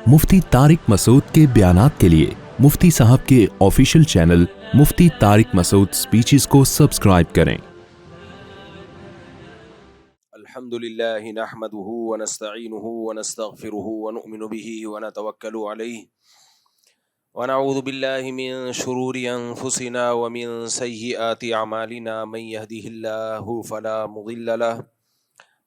مفتی طارق مسعود کے بیانات کے لیے مفتی صاحب کے آفیشیل چینل مفتی طارق مسعود سپیچز کو سبسکرائب کریں۔ الحمد للہ نحمده ونستعینه ونستغفره ونؤمن به ونتوکل علیہ ونعوذ باللہ من شرور انفسنا ومن سیئات اعمالنا من يهده الله فلا مضل له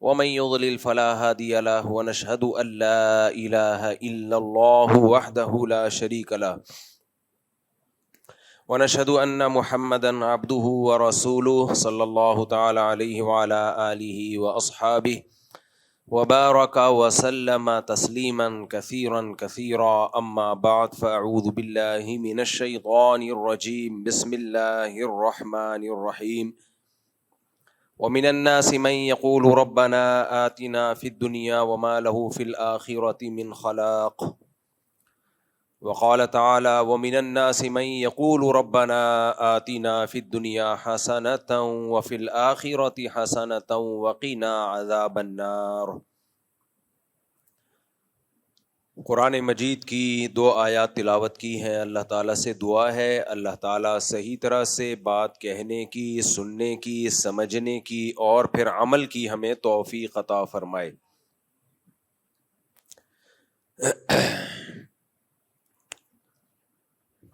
ومن يضلل فلا هادي له ونشهد ان لا اله الا الله وحده لا شريك له ونشهد ان محمدا عبده ورسوله صلى الله تعالى عليه وعلى آله واصحابه وبارك وسلم تسليما كثيرا كثيرا اما بعد فاعوذ بالله من الشيطان الرجيم بسم الله الرحمن الرحيم ومن الناس من يقول ربنا آتنا في الدنيا وما له في الآخرة من خلاق وقال تعالى ومن الناس من يقول ربنا آتنا في الدنيا حسنة وفي الآخرة حسنة وقنا عذاب النار۔ قرآن مجید کی 2 آیات تلاوت کی ہیں۔ اللہ تعالیٰ سے دعا ہے اللہ تعالیٰ صحیح طرح سے بات کہنے کی، سننے کی، سمجھنے کی اور پھر عمل کی ہمیں توفیق عطا فرمائے۔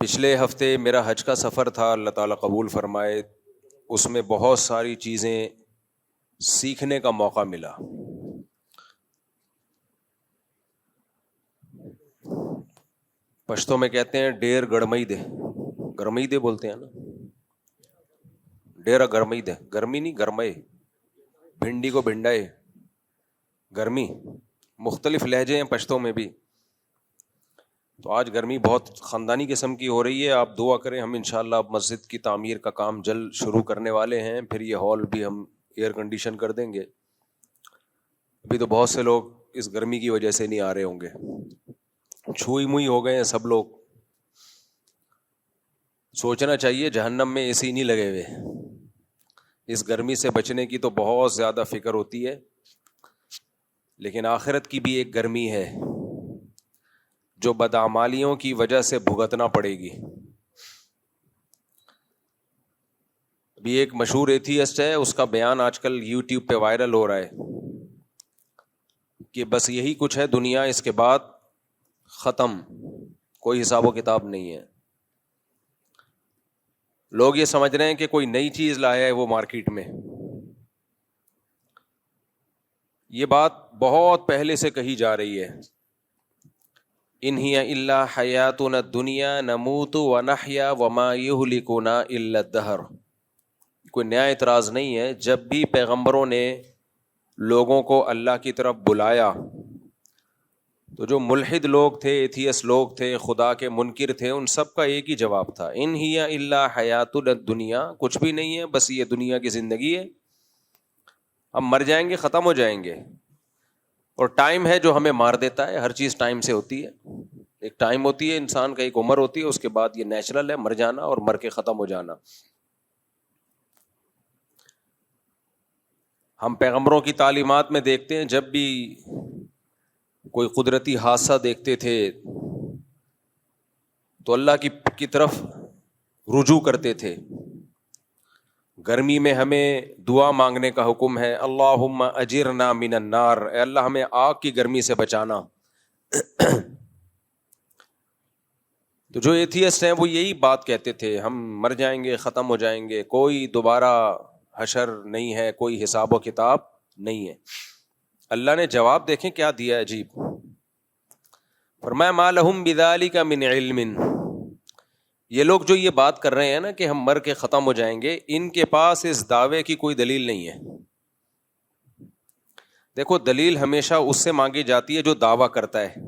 پچھلے ہفتے میرا حج کا سفر تھا، اللہ تعالیٰ قبول فرمائے۔ اس میں بہت ساری چیزیں سیکھنے کا موقع ملا۔ پشتوں میں کہتے ہیں ڈیر گرمئی دے، گرمئی دے بولتے ہیں نا، ڈیرا گرمئی دے، گرمی نہیں گرمئے، بھنڈی کو بھنڈائے، گرمی۔ مختلف لہجے ہیں پشتوں میں بھی۔ تو آج گرمی بہت خاندانی قسم کی ہو رہی ہے۔ آپ دعا کریں، ہم انشاءاللہ اب مسجد کی تعمیر کا کام جلد شروع کرنے والے ہیں، پھر یہ ہال بھی ہم ایئر کنڈیشن کر دیں گے۔ ابھی تو بہت سے لوگ اس گرمی کی وجہ سے نہیں آ رہے ہوں گے، چھوئی موئی ہو گئے ہیں سب لوگ۔ سوچنا چاہیے جہنم میں اے سی نہیں لگے ہوئے۔ اس گرمی سے بچنے کی تو بہت زیادہ فکر ہوتی ہے، لیکن آخرت کی بھی ایک گرمی ہے جو بدعمالیوں کی وجہ سے بھگتنا پڑے گی۔ ابھی ایک مشہور ایتھیسٹ ہے، اس کا بیان آج کل یوٹیوب پہ وائرل ہو رہا ہے کہ بس یہی کچھ ہے دنیا، اس کے بعد ختم، کوئی حساب و کتاب نہیں ہے۔ لوگ یہ سمجھ رہے ہیں کہ کوئی نئی چیز لایا ہے وہ مارکیٹ میں۔ یہ بات بہت پہلے سے کہی جا رہی ہے، ان ہی الا حیاتنا الدنیا نموت ونحیا وما یہلکنا الا الدہر۔ کوئی نیا اعتراض نہیں ہے۔ جب بھی پیغمبروں نے لوگوں کو اللہ کی طرف بلایا تو جو ملحد لوگ تھے، ایتھیس لوگ تھے، خدا کے منکر تھے، ان سب کا ایک ہی جواب تھا، ان ہی الا حیاتنا الدنیا، کچھ بھی نہیں ہے، بس یہ دنیا کی زندگی ہے، ہم مر جائیں گے، ختم ہو جائیں گے، اور ٹائم ہے جو ہمیں مار دیتا ہے۔ ہر چیز ٹائم سے ہوتی ہے، ایک ٹائم ہوتی ہے انسان کا، ایک عمر ہوتی ہے، اس کے بعد یہ نیچرل ہے مر جانا اور مر کے ختم ہو جانا۔ ہم پیغمبروں کی تعلیمات میں دیکھتے ہیں، جب بھی کوئی قدرتی حادثہ دیکھتے تھے تو اللہ کی طرف رجوع کرتے تھے۔ گرمی میں ہمیں دعا مانگنے کا حکم ہے، اللہم اجرنا من النار، اے اللہ ہمیں آگ کی گرمی سے بچانا۔ تو جو ایتھیسٹ ہیں وہ یہی بات کہتے تھے، ہم مر جائیں گے، ختم ہو جائیں گے، کوئی دوبارہ حشر نہیں ہے، کوئی حساب و کتاب نہیں ہے۔ اللہ نے جواب دیکھیں کیا دیا ہے عجیب، فرمایا ما لہم بذالک من علم۔ یہ لوگ جو یہ بات کر رہے ہیں نا کہ ہم مر کے ختم ہو جائیں گے، ان کے پاس اس دعوے کی کوئی دلیل نہیں ہے۔ دیکھو دلیل ہمیشہ اس سے مانگی جاتی ہے جو دعویٰ کرتا ہے۔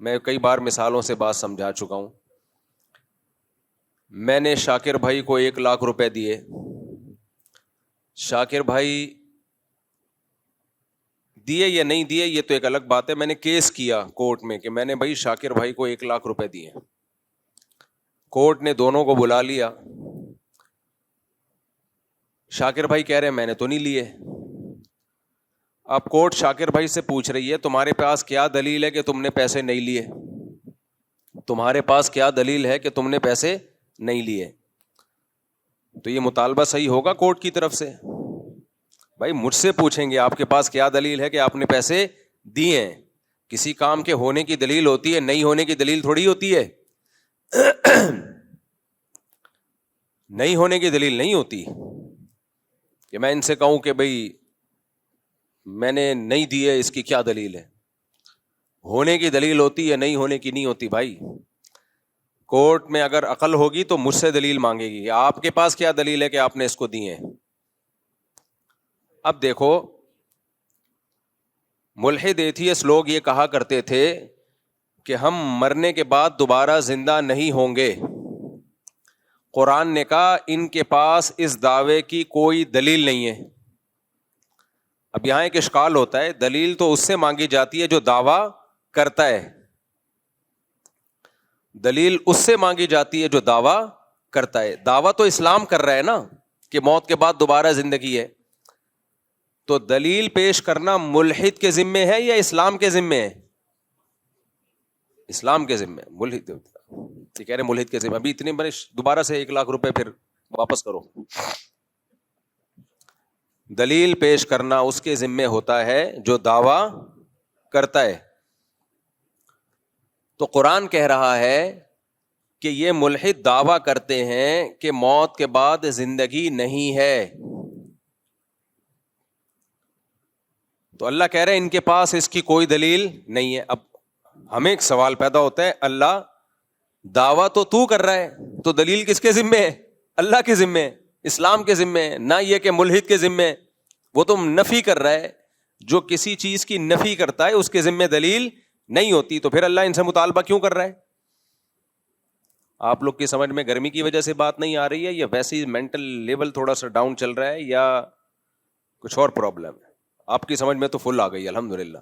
میں کئی بار مثالوں سے بات سمجھا چکا ہوں۔ میں نے شاکر بھائی کو 1,00,000 روپے دیے، شاکر بھائی دیے یا نہیں دیے یہ تو ایک الگ بات ہے، میں نے کیس کیا کورٹ میں کہ میں نے بھائی شاکر بھائی کو 1,00,000 روپے دیے، کورٹ نے دونوں کو بلا لیا، شاکر بھائی کہہ رہے ہیں میں نے تو نہیں لیے، اب کورٹ شاکر بھائی سے پوچھ رہی ہے تمہارے پاس کیا دلیل ہے کہ تم نے پیسے نہیں لیے, تمہارے پاس کیا دلیل ہے کہ تم نے پیسے نہیں لیے. تو یہ مطالبہ صحیح ہوگا کورٹ کی طرف سے؟ بھائی مجھ سے پوچھیں گے آپ کے پاس کیا دلیل ہے کہ آپ نے پیسے دیے ہیں. کسی کام کے ہونے کی دلیل ہوتی ہے, نہیں ہونے کی دلیل تھوڑی ہوتی ہے. نہیں ہونے کی دلیل نہیں ہوتی کہ میں ان سے کہوں کہ بھائی میں نے نہیں دیے, اس کی کیا دلیل ہے. ہونے کی دلیل ہوتی ہے, نہیں ہونے کی نہیں ہوتی. بھائی کورٹ میں اگر عقل ہوگی تو مجھ سے دلیل مانگے گی, آپ کے پاس کیا دلیل ہے کہ آپ نے اس کو دیے ہیں. اب دیکھو ملحد ایتھیسٹ لوگ یہ کہا کرتے تھے کہ ہم مرنے کے بعد دوبارہ زندہ نہیں ہوں گے. قرآن نے کہا ان کے پاس اس دعوے کی کوئی دلیل نہیں ہے. اب یہاں ایک اشکال ہوتا ہے, دلیل تو اس سے مانگی جاتی ہے جو دعویٰ کرتا ہے, دلیل اس سے مانگی جاتی ہے جو دعویٰ کرتا ہے. دعویٰ تو اسلام کر رہا ہے نا کہ موت کے بعد دوبارہ زندگی ہے, تو دلیل پیش کرنا ملحد کے ذمے ہے یا اسلام کے ذمے ہے؟ اسلام کے ذمے. ملحد یہ کہہ رہے ملحد کے ذمے. ابھی اتنے بڑے دوبارہ سے 1,00,000 روپے پھر واپس کرو. دلیل پیش کرنا اس کے ذمے ہوتا ہے جو دعویٰ کرتا ہے. تو قرآن کہہ رہا ہے کہ یہ ملحد دعویٰ کرتے ہیں کہ موت کے بعد زندگی نہیں ہے. تو اللہ کہہ رہے ہیں ان کے پاس اس کی کوئی دلیل نہیں ہے. اب ہمیں ایک سوال پیدا ہوتا ہے, اللہ دعویٰ تو کر رہا ہے, تو دلیل کس کے ذمے ہے؟ اللہ کے ذمے ہے, اسلام کے ذمے ہے, نہ یہ کہ ملحد کے ذمے ہے. وہ تو نفی کر رہا ہے, جو کسی چیز کی نفی کرتا ہے اس کے ذمے دلیل نہیں ہوتی. تو پھر اللہ ان سے مطالبہ کیوں کر رہا ہے؟ آپ لوگ کی سمجھ میں گرمی کی وجہ سے بات نہیں آ رہی ہے, یا ویسے ہی مینٹل لیول تھوڑا سا ڈاؤن چل رہا ہے, یا کچھ اور پرابلم ہے؟ آپ کی سمجھ میں تو فل آ گئی الحمدللہ.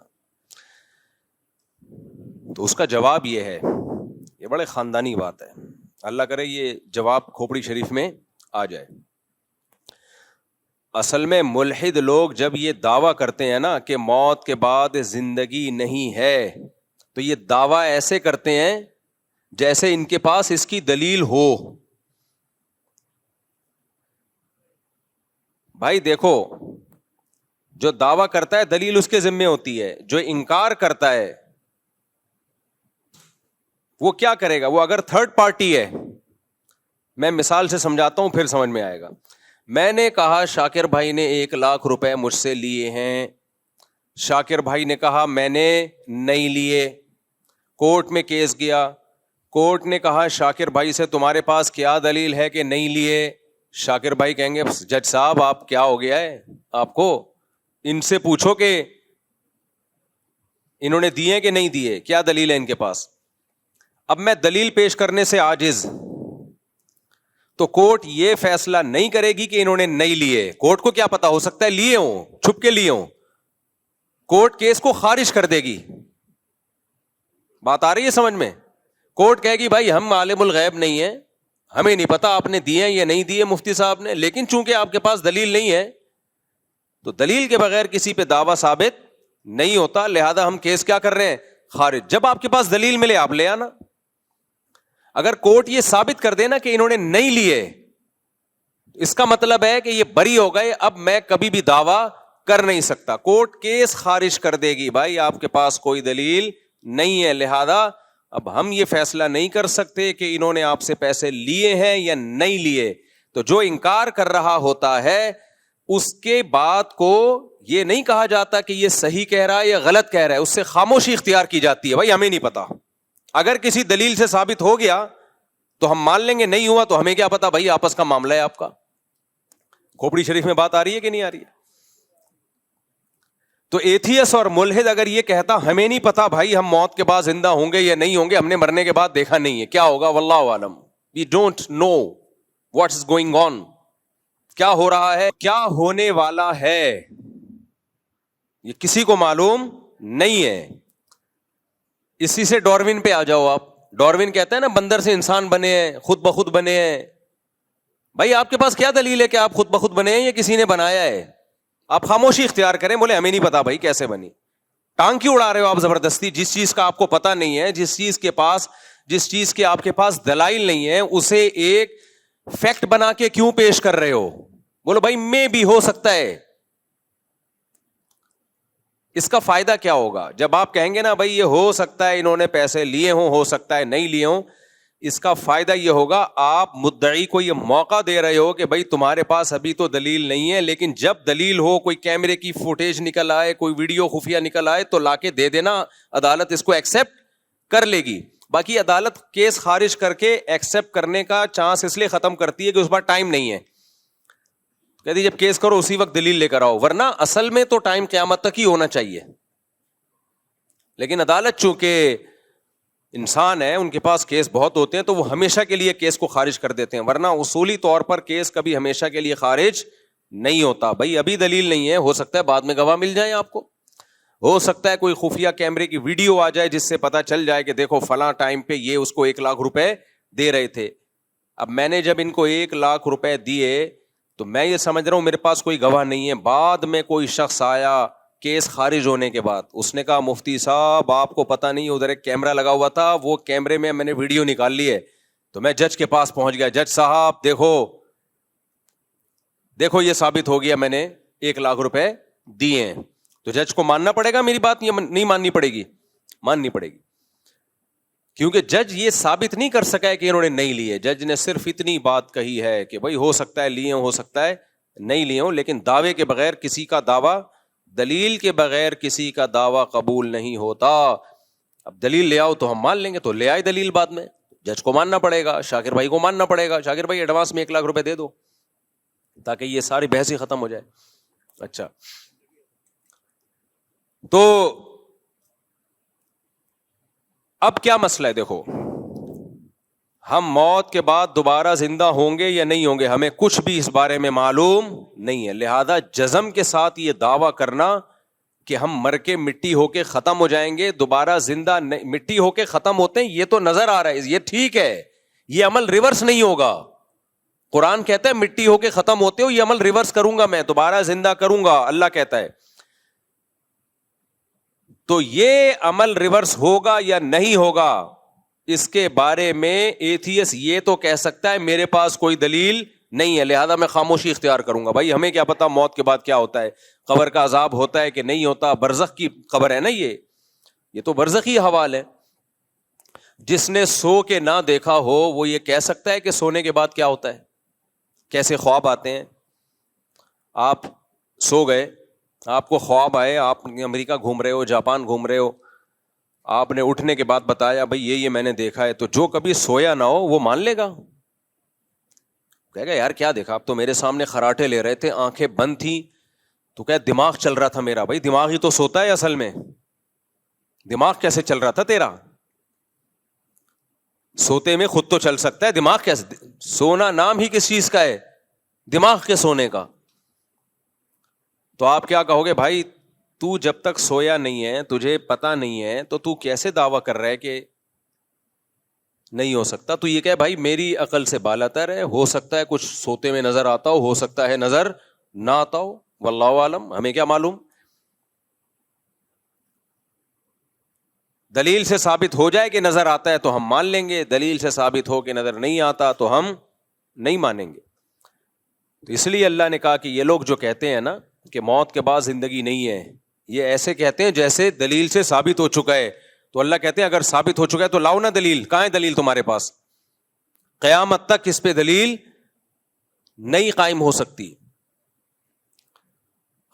تو اس کا جواب یہ ہے, یہ بڑے خاندانی بات ہے, اللہ کرے یہ جواب کھوپڑی شریف میں آ جائے. اصل میں ملحد لوگ جب یہ دعویٰ کرتے ہیں نا کہ موت کے بعد زندگی نہیں ہے, تو یہ دعویٰ ایسے کرتے ہیں جیسے ان کے پاس اس کی دلیل ہو. بھائی دیکھو, جو دعویٰ کرتا ہے دلیل اس کے ذمے ہوتی ہے, جو انکار کرتا ہے وہ کیا کرے گا؟ وہ اگر تھرڈ پارٹی ہے, میں مثال سے سمجھاتا ہوں پھر سمجھ میں آئے گا. میں نے کہا شاکر بھائی نے 1,00,000 روپے مجھ سے لیے ہیں, شاکر بھائی نے کہا میں نے نہیں لیے. کورٹ میں کیس گیا, کورٹ نے کہا شاکر بھائی سے تمہارے پاس کیا دلیل ہے کہ نہیں لیے؟ شاکر بھائی کہیں گے جج صاحب آپ کیا ہو گیا ہے آپ کو, ان سے پوچھو کہ انہوں نے دیے کہ نہیں دیے, کیا دلیل ہے ان کے پاس. اب میں دلیل پیش کرنے سے عاجز, تو کورٹ یہ فیصلہ نہیں کرے گی کہ انہوں نے نہیں لیے. کورٹ کو کیا پتا, ہو سکتا ہے لیے ہوں, چھپ کے لیے ہوں. کورٹ کیس کو خارج کر دے گی. بات آ رہی ہے سمجھ میں؟ کورٹ کہے گی بھائی ہم عالم الغیب نہیں ہیں, ہمیں نہیں پتا آپ نے دیے یا نہیں دیے مفتی صاحب نے, لیکن چونکہ آپ کے پاس دلیل نہیں ہے تو دلیل کے بغیر کسی پہ دعویٰ ثابت نہیں ہوتا, لہذا ہم کیس کیا کر رہے ہیں؟ خارج. جب آپ کے پاس دلیل ملے آپ لے آنا. اگر کورٹ یہ ثابت کر دینا کہ انہوں نے نہیں لیے, اس کا مطلب ہے کہ یہ بری ہو گئے, اب میں کبھی بھی دعویٰ کر نہیں سکتا. کورٹ کیس خارج کر دے گی, بھائی آپ کے پاس کوئی دلیل نہیں ہے, لہذا اب ہم یہ فیصلہ نہیں کر سکتے کہ انہوں نے آپ سے پیسے لیے ہیں یا نہیں لیے. تو جو انکار کر رہا ہوتا ہے اس کے بات کو یہ نہیں کہا جاتا کہ یہ صحیح کہہ رہا ہے یا غلط کہہ رہا ہے, اس سے خاموشی اختیار کی جاتی ہے, بھائی ہمیں نہیں پتا. اگر کسی دلیل سے ثابت ہو گیا تو ہم مان لیں گے, نہیں ہوا تو ہمیں کیا پتا, بھائی آپس کا معاملہ ہے آپ کا. کھوپڑی شریف میں بات آ رہی ہے کہ نہیں آ رہی ہے؟ تو ایتھیس اور ملحد اگر یہ کہتا ہمیں نہیں پتا بھائی ہم موت کے بعد زندہ ہوں گے یا نہیں ہوں گے, ہم نے مرنے کے بعد دیکھا نہیں ہے, کیا ہوگا واللہ عالم, we don't know what is going on, کیا ہو رہا ہے, کیا ہونے والا ہے, یہ کسی کو معلوم نہیں ہے. اسی سے ڈاروین پہ آ جاؤ آپ. ڈاروین کہتا ہے نا بندر سے انسان بنے ہیں, خود بخود بنے ہیں. بھائی آپ کے پاس کیا دلیل ہے کہ آپ خود بخود بنے ہیں یا کسی نے بنایا ہے؟ آپ خاموشی اختیار کریں, بولے ہمیں نہیں پتا بھائی کیسے بنی. ٹانگ کیوں اڑا رہے ہو آپ زبردستی؟ جس چیز کا آپ کو پتا نہیں ہے, جس چیز کے آپ کے پاس دلائل نہیں ہے, اسے ایک فیکٹ بنا کے کیوں پیش کر رہے ہو؟ بولو بھائی میں بھی ہو سکتا ہے. اس کا فائدہ کیا ہوگا جب آپ کہیں گے نا بھائی یہ ہو سکتا ہے انہوں نے پیسے لیے ہوں, ہو سکتا ہے نہیں لیے ہوں. اس کا فائدہ یہ ہوگا آپ مدعی کو یہ موقع دے رہے ہو کہ بھائی تمہارے پاس ابھی تو دلیل نہیں ہے, لیکن جب دلیل ہو, کوئی کیمرے کی فوٹیج نکل آئے, کوئی ویڈیو خفیہ نکل آئے, تو لا کے دے دینا, عدالت اس کو ایکسپٹ کر لے گی. باقی عدالت کیس خارج کر کے ایکسپٹ کرنے کا چانس اس لیے ختم کرتی ہے کہ اس بار ٹائم نہیں ہے. کہتی جب کیس کرو اسی وقت دلیل لے کر آؤ, ورنہ اصل میں تو ٹائم قیامت تک ہی ہونا چاہیے. لیکن عدالت چونکہ انسان ہے, ان کے پاس کیس بہت ہوتے ہیں, تو وہ ہمیشہ کے لیے کیس کو خارج کر دیتے ہیں, ورنہ اصولی طور پر کیس کبھی ہمیشہ کے لیے خارج نہیں ہوتا. بھائی ابھی دلیل نہیں ہے, ہو سکتا ہے بعد میں گواہ مل جائیں آپ کو, ہو سکتا ہے کوئی خفیہ کیمرے کی ویڈیو آ جائے جس سے پتا چل جائے کہ دیکھو فلاں ٹائم پہ یہ اس کو 1,00,000 روپے دے رہے تھے. اب میں نے جب ان کو 1,00,000 روپے دیے تو میں یہ سمجھ رہا ہوں میرے پاس کوئی گواہ نہیں ہے. بعد میں کوئی شخص آیا کیس خارج ہونے کے بعد, اس نے کہا مفتی صاحب آپ کو پتا نہیں ادھر ایک کیمرہ لگا ہوا تھا, وہ کیمرے میں نے ویڈیو نکال لی ہے. تو میں جج کے پاس پہنچ گیا, جج صاحب دیکھو یہ ثابت ہو گیا میں نے 1,00,000 روپے دیے ہیں. تو جج کو ماننا پڑے گا میری بات, یہ نہیں ماننی پڑے گی؟ ماننی پڑے گی, کیونکہ جج یہ ثابت نہیں کر سکا ہے کہ انہوں نے نہیں لیے. جج نے صرف اتنی بات کہی ہے کہ بھائی ہو سکتا ہے لیے ہو سکتا ہے نہیں لیے ہوں, لیکن دعوے کے بغیر کسی کا دعویٰ, دلیل کے بغیر کسی کا دعویٰ قبول نہیں ہوتا. اب دلیل لے آؤ تو ہم مان لیں گے, تو لے آئے دلیل, بعد میں جج کو ماننا پڑے گا, شاکر بھائی کو ماننا پڑے گا. شاکر بھائی ایڈوانس میں 1,00,000 روپے دے دو تاکہ یہ ساری بحث ہی ختم ہو جائے. اچھا, تو اب کیا مسئلہ ہے؟ دیکھو, ہم موت کے بعد دوبارہ زندہ ہوں گے یا نہیں ہوں گے, ہمیں کچھ بھی اس بارے میں معلوم نہیں ہے. لہذا جزم کے ساتھ یہ دعویٰ کرنا کہ ہم مر کے مٹی ہو کے ختم ہو جائیں گے, دوبارہ زندہ مٹی ہو کے ختم ہوتے ہیں, یہ تو نظر آ رہا ہے, یہ ٹھیک ہے, یہ عمل ریورس نہیں ہوگا. قرآن کہتا ہے مٹی ہو کے ختم ہوتے ہو, یہ عمل ریورس کروں گا میں, دوبارہ زندہ کروں گا, اللہ کہتا ہے. تو یہ عمل ریورس ہوگا یا نہیں ہوگا, اس کے بارے میں ایتھیس یہ تو کہہ سکتا ہے میرے پاس کوئی دلیل نہیں ہے, لہذا میں خاموشی اختیار کروں گا. بھائی ہمیں کیا پتا موت کے بعد کیا ہوتا ہے, قبر کا عذاب ہوتا ہے کہ نہیں ہوتا, برزخ کی قبر ہے نا, یہ تو برزخی حوال ہے. جس نے سو کے نہ دیکھا ہو وہ یہ کہہ سکتا ہے کہ سونے کے بعد کیا ہوتا ہے, کیسے خواب آتے ہیں. آپ سو گئے, آپ کو خواب آئے, آپ امریکہ گھوم رہے ہو, جاپان گھوم رہے ہو, آپ نے اٹھنے کے بعد بتایا بھائی یہ میں نے دیکھا ہے, تو جو کبھی سویا نہ ہو وہ مان لے گا, کہے گا یار کیا دیکھا, آپ تو میرے سامنے خراٹے لے رہے تھے, آنکھیں بند تھی, تو کہ دماغ چل رہا تھا میرا. بھائی دماغ ہی تو سوتا ہے اصل میں, دماغ کیسے چل رہا تھا تیرا؟ سوتے میں خود تو چل سکتا ہے, دماغ کیسے؟ سونا نام ہی کس چیز کا ہے؟ دماغ کے سونے کا. تو آپ کیا کہو گے, بھائی تو جب تک سویا نہیں ہے, تجھے پتا نہیں ہے, تو تو کیسے دعویٰ کر رہا ہے کہ نہیں ہو سکتا؟ تو یہ کہ بھائی میری عقل سے بالاتر ہے, ہو سکتا ہے کچھ سوتے میں نظر آتا ہو سکتا ہے نظر نہ آتا ہو, واللہ عالم, ہمیں کیا معلوم. دلیل سے ثابت ہو جائے کہ نظر آتا ہے تو ہم مان لیں گے, دلیل سے ثابت ہو کہ نظر نہیں آتا تو ہم نہیں مانیں گے. تو اس لیے اللہ نے کہا کہ یہ لوگ جو کہتے ہیں نا کہ موت کے بعد زندگی نہیں ہے, یہ ایسے کہتے ہیں جیسے دلیل سے ثابت ہو چکا ہے. تو اللہ کہتے ہیں اگر ثابت ہو چکا ہے تو لاؤ نا دلیل, کہاں ہے دلیل تمہارے پاس؟ قیامت تک اس پہ دلیل نہیں قائم ہو سکتی.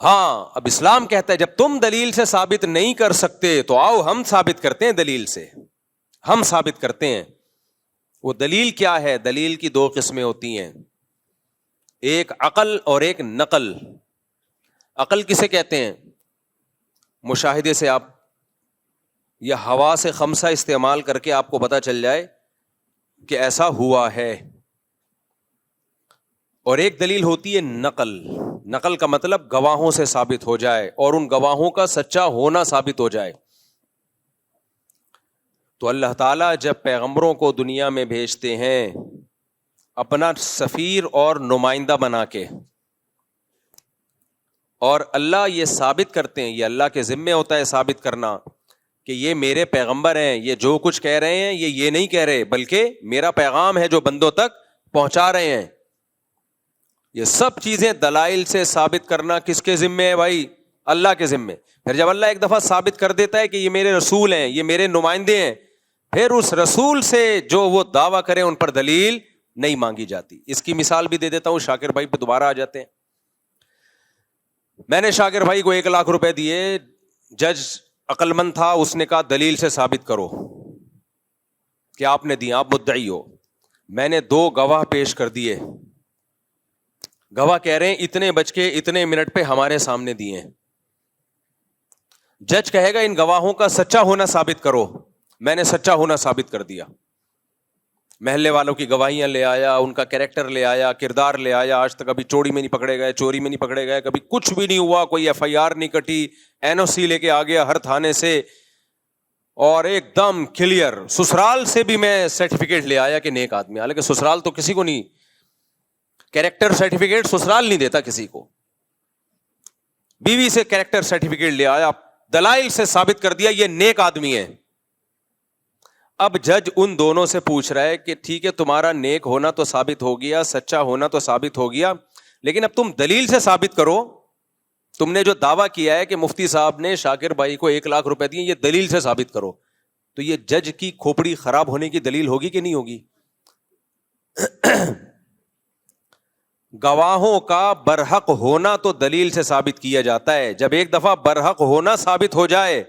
ہاں اب اسلام کہتا ہے جب تم دلیل سے ثابت نہیں کر سکتے تو آؤ ہم ثابت کرتے ہیں, دلیل سے ہم ثابت کرتے ہیں. وہ دلیل کیا ہے؟ دلیل کی 2 قسمیں ہوتی ہیں, ایک عقل اور ایک نقل. عقل کسے کہتے ہیں؟ مشاہدے سے آپ یا ہوا سے خمسہ استعمال کر کے آپ کو پتا چل جائے کہ ایسا ہوا ہے. اور ایک دلیل ہوتی ہے نقل. نقل کا مطلب گواہوں سے ثابت ہو جائے اور ان گواہوں کا سچا ہونا ثابت ہو جائے. تو اللہ تعالیٰ جب پیغمبروں کو دنیا میں بھیجتے ہیں اپنا سفیر اور نمائندہ بنا کے, اور اللہ یہ ثابت کرتے ہیں, یہ اللہ کے ذمے ہوتا ہے ثابت کرنا کہ یہ میرے پیغمبر ہیں, یہ جو کچھ کہہ رہے ہیں یہ نہیں کہہ رہے, بلکہ میرا پیغام ہے جو بندوں تک پہنچا رہے ہیں. یہ سب چیزیں دلائل سے ثابت کرنا کس کے ذمے ہے بھائی؟ اللہ کے ذمے. پھر جب اللہ ایک دفعہ ثابت کر دیتا ہے کہ یہ میرے رسول ہیں, یہ میرے نمائندے ہیں, پھر اس رسول سے جو وہ دعویٰ کرے ان پر دلیل نہیں مانگی جاتی. اس کی مثال بھی دے دیتا ہوں, شاکر بھائی پہ دوبارہ آ جاتے ہیں. میں نے شاکر بھائی کو 1 لاکھ روپے دیے, جج عقل مند تھا, اس نے کہا دلیل سے ثابت کرو کہ آپ نے دی, آپ مدعی ہو. میں نے 2 گواہ پیش کر دیے, گواہ کہہ رہے ہیں اتنے بج کے اتنے منٹ پہ ہمارے سامنے دیے. جج کہے گا ان گواہوں کا سچا ہونا ثابت کرو. میں نے سچا ہونا ثابت کر دیا, محلے والوں کی گواہیاں لے آیا, ان کا کیریکٹر لے آیا, کردار لے آیا. آج تک کبھی چوری میں نہیں پکڑے گئے, چوری میں نہیں پکڑے گئے, کبھی کچھ بھی نہیں ہوا, کوئی FIR نہیں کٹی, NOC لے کے آ گیا ہر تھانے سے, اور ایک دم کلیئر. سسرال سے بھی میں سرٹیفکیٹ لے آیا کہ نیک آدمی, حالانکہ سسرال تو کسی کو نہیں, کیریکٹر سرٹیفکیٹ سسرال نہیں دیتا کسی کو. بیوی سے کیریکٹر سرٹیفکیٹ لے آیا, دلائل سے ثابت کر دیا یہ نیک آدمی ہے. اب جج ان دونوں سے پوچھ رہا ہے کہ ٹھیک ہے تمہارا نیک ہونا تو ثابت ہو گیا, سچا ہونا تو ثابت ہو گیا, لیکن اب تم دلیل سے ثابت کرو. تم نے جو دعویٰ کیا ہے کہ مفتی صاحب نے شاکر بھائی کو 1 لاکھ روپے دیے, یہ دلیل سے ثابت کرو. تو یہ جج کی کھوپڑی خراب ہونے کی دلیل ہوگی کہ نہیں ہوگی؟ گواہوں کا برحق ہونا تو دلیل سے ثابت کیا جاتا ہے. جب ایک دفعہ برحق ہونا ثابت ہو جائے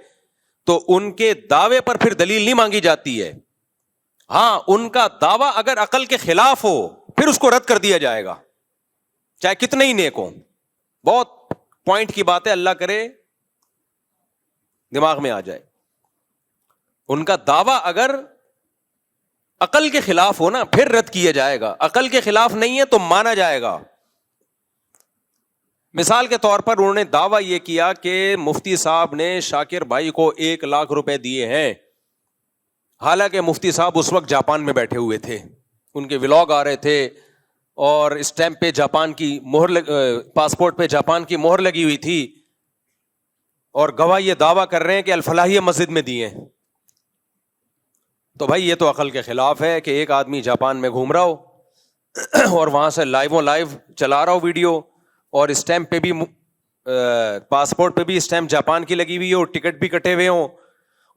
تو ان کے دعوے پر پھر دلیل نہیں مانگی جاتی ہے. ہاں, ان کا دعویٰ اگر عقل کے خلاف ہو پھر اس کو رد کر دیا جائے گا, چاہے کتنے ہی نیک ہوں. بہت پوائنٹ کی بات ہے, اللہ کرے دماغ میں آ جائے. ان کا دعویٰ اگر عقل کے خلاف ہو نا پھر رد کیا جائے گا, عقل کے خلاف نہیں ہے تو مانا جائے گا. مثال کے طور پر انہوں نے دعویٰ یہ کیا کہ مفتی صاحب نے شاکر بھائی کو 1 لاکھ روپے دیے ہیں, حالانکہ مفتی صاحب اس وقت جاپان میں بیٹھے ہوئے تھے, ان کے ولاگ آ رہے تھے اور اسٹیمپ پہ جاپان کی مہر پاسپورٹ پہ جاپان کی مہر لگی ہوئی تھی, اور گواہ یہ دعویٰ کر رہے ہیں کہ الفلاحیہ مسجد میں دیے. تو بھائی یہ تو عقل کے خلاف ہے کہ ایک آدمی جاپان میں گھوم رہا ہو اور وہاں سے لائیو چلا رہا ہو ویڈیو, اور اسٹیمپ پہ بھی پاسپورٹ پہ بھی اسٹیمپ جاپان کی لگی ہوئی ہو, ٹکٹ بھی کٹے ہوئے ہوں,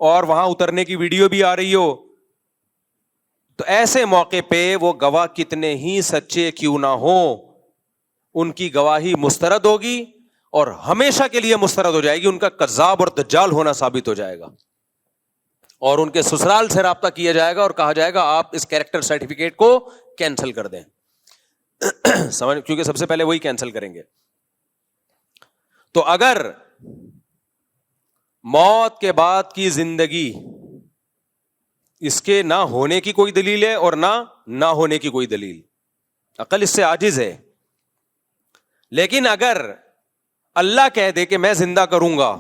اور وہاں اترنے کی ویڈیو بھی آ رہی ہو. تو ایسے موقع پہ وہ گواہ کتنے ہی سچے کیوں نہ ہوں, ان کی گواہی مسترد ہوگی اور ہمیشہ کے لیے مسترد ہو جائے گی. ان کا کذاب اور دجال ہونا ثابت ہو جائے گا, اور ان کے سسرال سے رابطہ کیا جائے گا اور کہا جائے گا آپ اس کیریکٹر سرٹیفکیٹ کو کینسل کر دیں. سمجھ, کیونکہ سب سے پہلے وہی کینسل کریں گے. تو اگر موت کے بعد کی زندگی اس کے نہ ہونے کی کوئی دلیل ہے اور نہ ہونے کی کوئی دلیل, عقل اس سے عاجز ہے. لیکن اگر اللہ کہہ دے کہ میں زندہ کروں گا,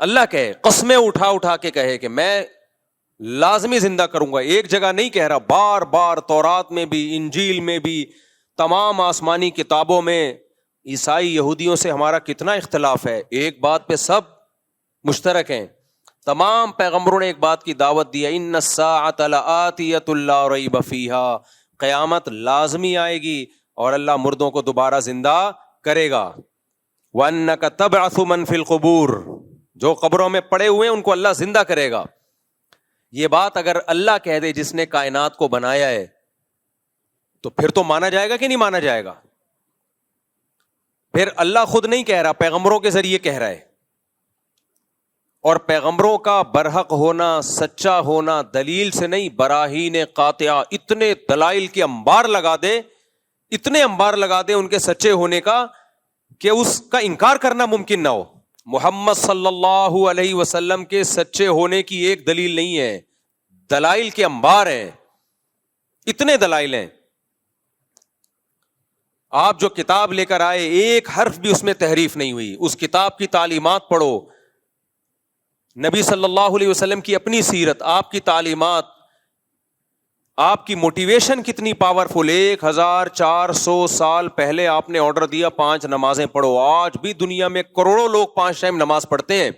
اللہ کہے, قسمیں اٹھا کے کہے کہ میں لازمی زندہ کروں گا, ایک جگہ نہیں کہہ رہا, بار بار تورات میں بھی, انجیل میں بھی, تمام آسمانی کتابوں میں. عیسائی یہودیوں سے ہمارا کتنا اختلاف ہے, ایک بات پہ سب مشترک ہیں. تمام پیغمبروں نے ایک بات کی دعوت دی, ان الساعۃ لآتیۃ لا ریب فیہا, قیامت لازمی آئے گی اور اللہ مردوں کو دوبارہ زندہ کرے گا. وَأَنَّكَ تَبْعَثُ مَن فِي الْقُبُورِ, جو قبروں میں پڑے ہوئے ہیں ان کو اللہ زندہ کرے گا. یہ بات اگر اللہ کہہ دے جس نے کائنات کو بنایا ہے, تو پھر تو مانا جائے گا کہ نہیں مانا جائے گا؟ پھر اللہ خود نہیں کہہ رہا, پیغمبروں کے ذریعے کہہ رہا ہے. اور پیغمبروں کا برحق ہونا, سچا ہونا دلیل سے نہیں, براہین قاطعہ, اتنے دلائل کے انبار لگا دے, اتنے انبار لگا دے ان کے سچے ہونے کا کہ اس کا انکار کرنا ممکن نہ ہو. محمد صلی اللہ علیہ وسلم کے سچے ہونے کی ایک دلیل نہیں ہے, دلائل کے انبار ہیں, اتنے دلائل ہیں. آپ جو کتاب لے کر آئے ایک حرف بھی اس میں تحریف نہیں ہوئی. اس کتاب کی تعلیمات پڑھو, نبی صلی اللہ علیہ وسلم کی اپنی سیرت, آپ کی تعلیمات, آپ کی موٹیویشن کتنی پاورفل. 1400 سال پہلے آپ نے آرڈر دیا 5 نمازیں پڑھو. آج بھی دنیا میں کروڑوں لوگ 5 ٹائم نماز پڑھتے ہیں,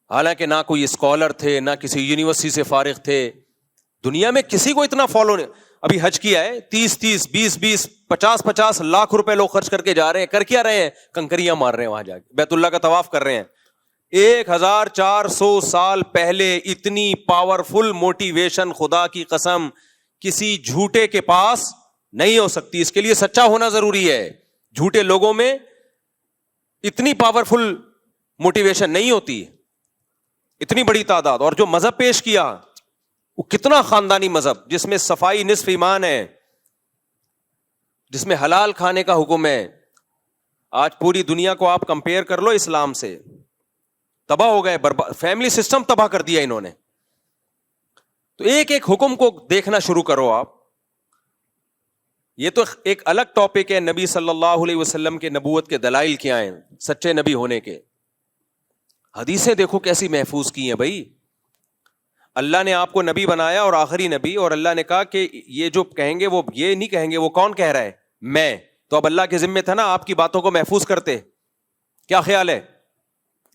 حالانکہ نہ کوئی اسکالر تھے, نہ کسی یونیورسٹی سے فارغ تھے. دنیا میں کسی کو اتنا فالو نہیں. ابھی حج کیا ہے 30 20 50 لاکھ روپے لوگ خرچ کر کے جا رہے ہیں. کر کیا رہے ہیں؟ کنکریاں مار رہے ہیں وہاں جا کے, بیت اللہ کا طواف کر رہے ہیں. 1400 سال پہلے اتنی پاورفل موٹیویشن خدا کی قسم کسی جھوٹے کے پاس نہیں ہو سکتی. اس کے لیے سچا ہونا ضروری ہے. جھوٹے لوگوں میں اتنی پاورفل موٹیویشن نہیں ہوتی, اتنی بڑی تعداد. اور جو مذہب پیش کیا وہ کتنا خاندانی مذہب, جس میں صفائی نصف ایمان ہے, جس میں حلال کھانے کا حکم ہے. آج پوری دنیا کو آپ کمپیئر کر لو اسلام سے, تباہ ہو گئے, فیملی سسٹم تباہ کر دیا انہوں نے. تو ایک ایک حکم کو دیکھنا شروع کرو آپ. یہ تو ایک الگ ٹاپک ہے, نبی صلی اللہ علیہ وسلم کے نبوت کے دلائل کیا ہیں, سچے نبی ہونے کے. حدیثیں دیکھو کیسی محفوظ کی ہیں بھائی. اللہ نے آپ کو نبی بنایا اور آخری نبی, اور اللہ نے کہا کہ یہ جو کہیں گے وہ یہ نہیں کہیں گے, وہ کون کہہ رہا ہے؟ میں. تو اب اللہ کے ذمے تھا نا آپ کی باتوں کو محفوظ کرتے. کیا خیال ہے؟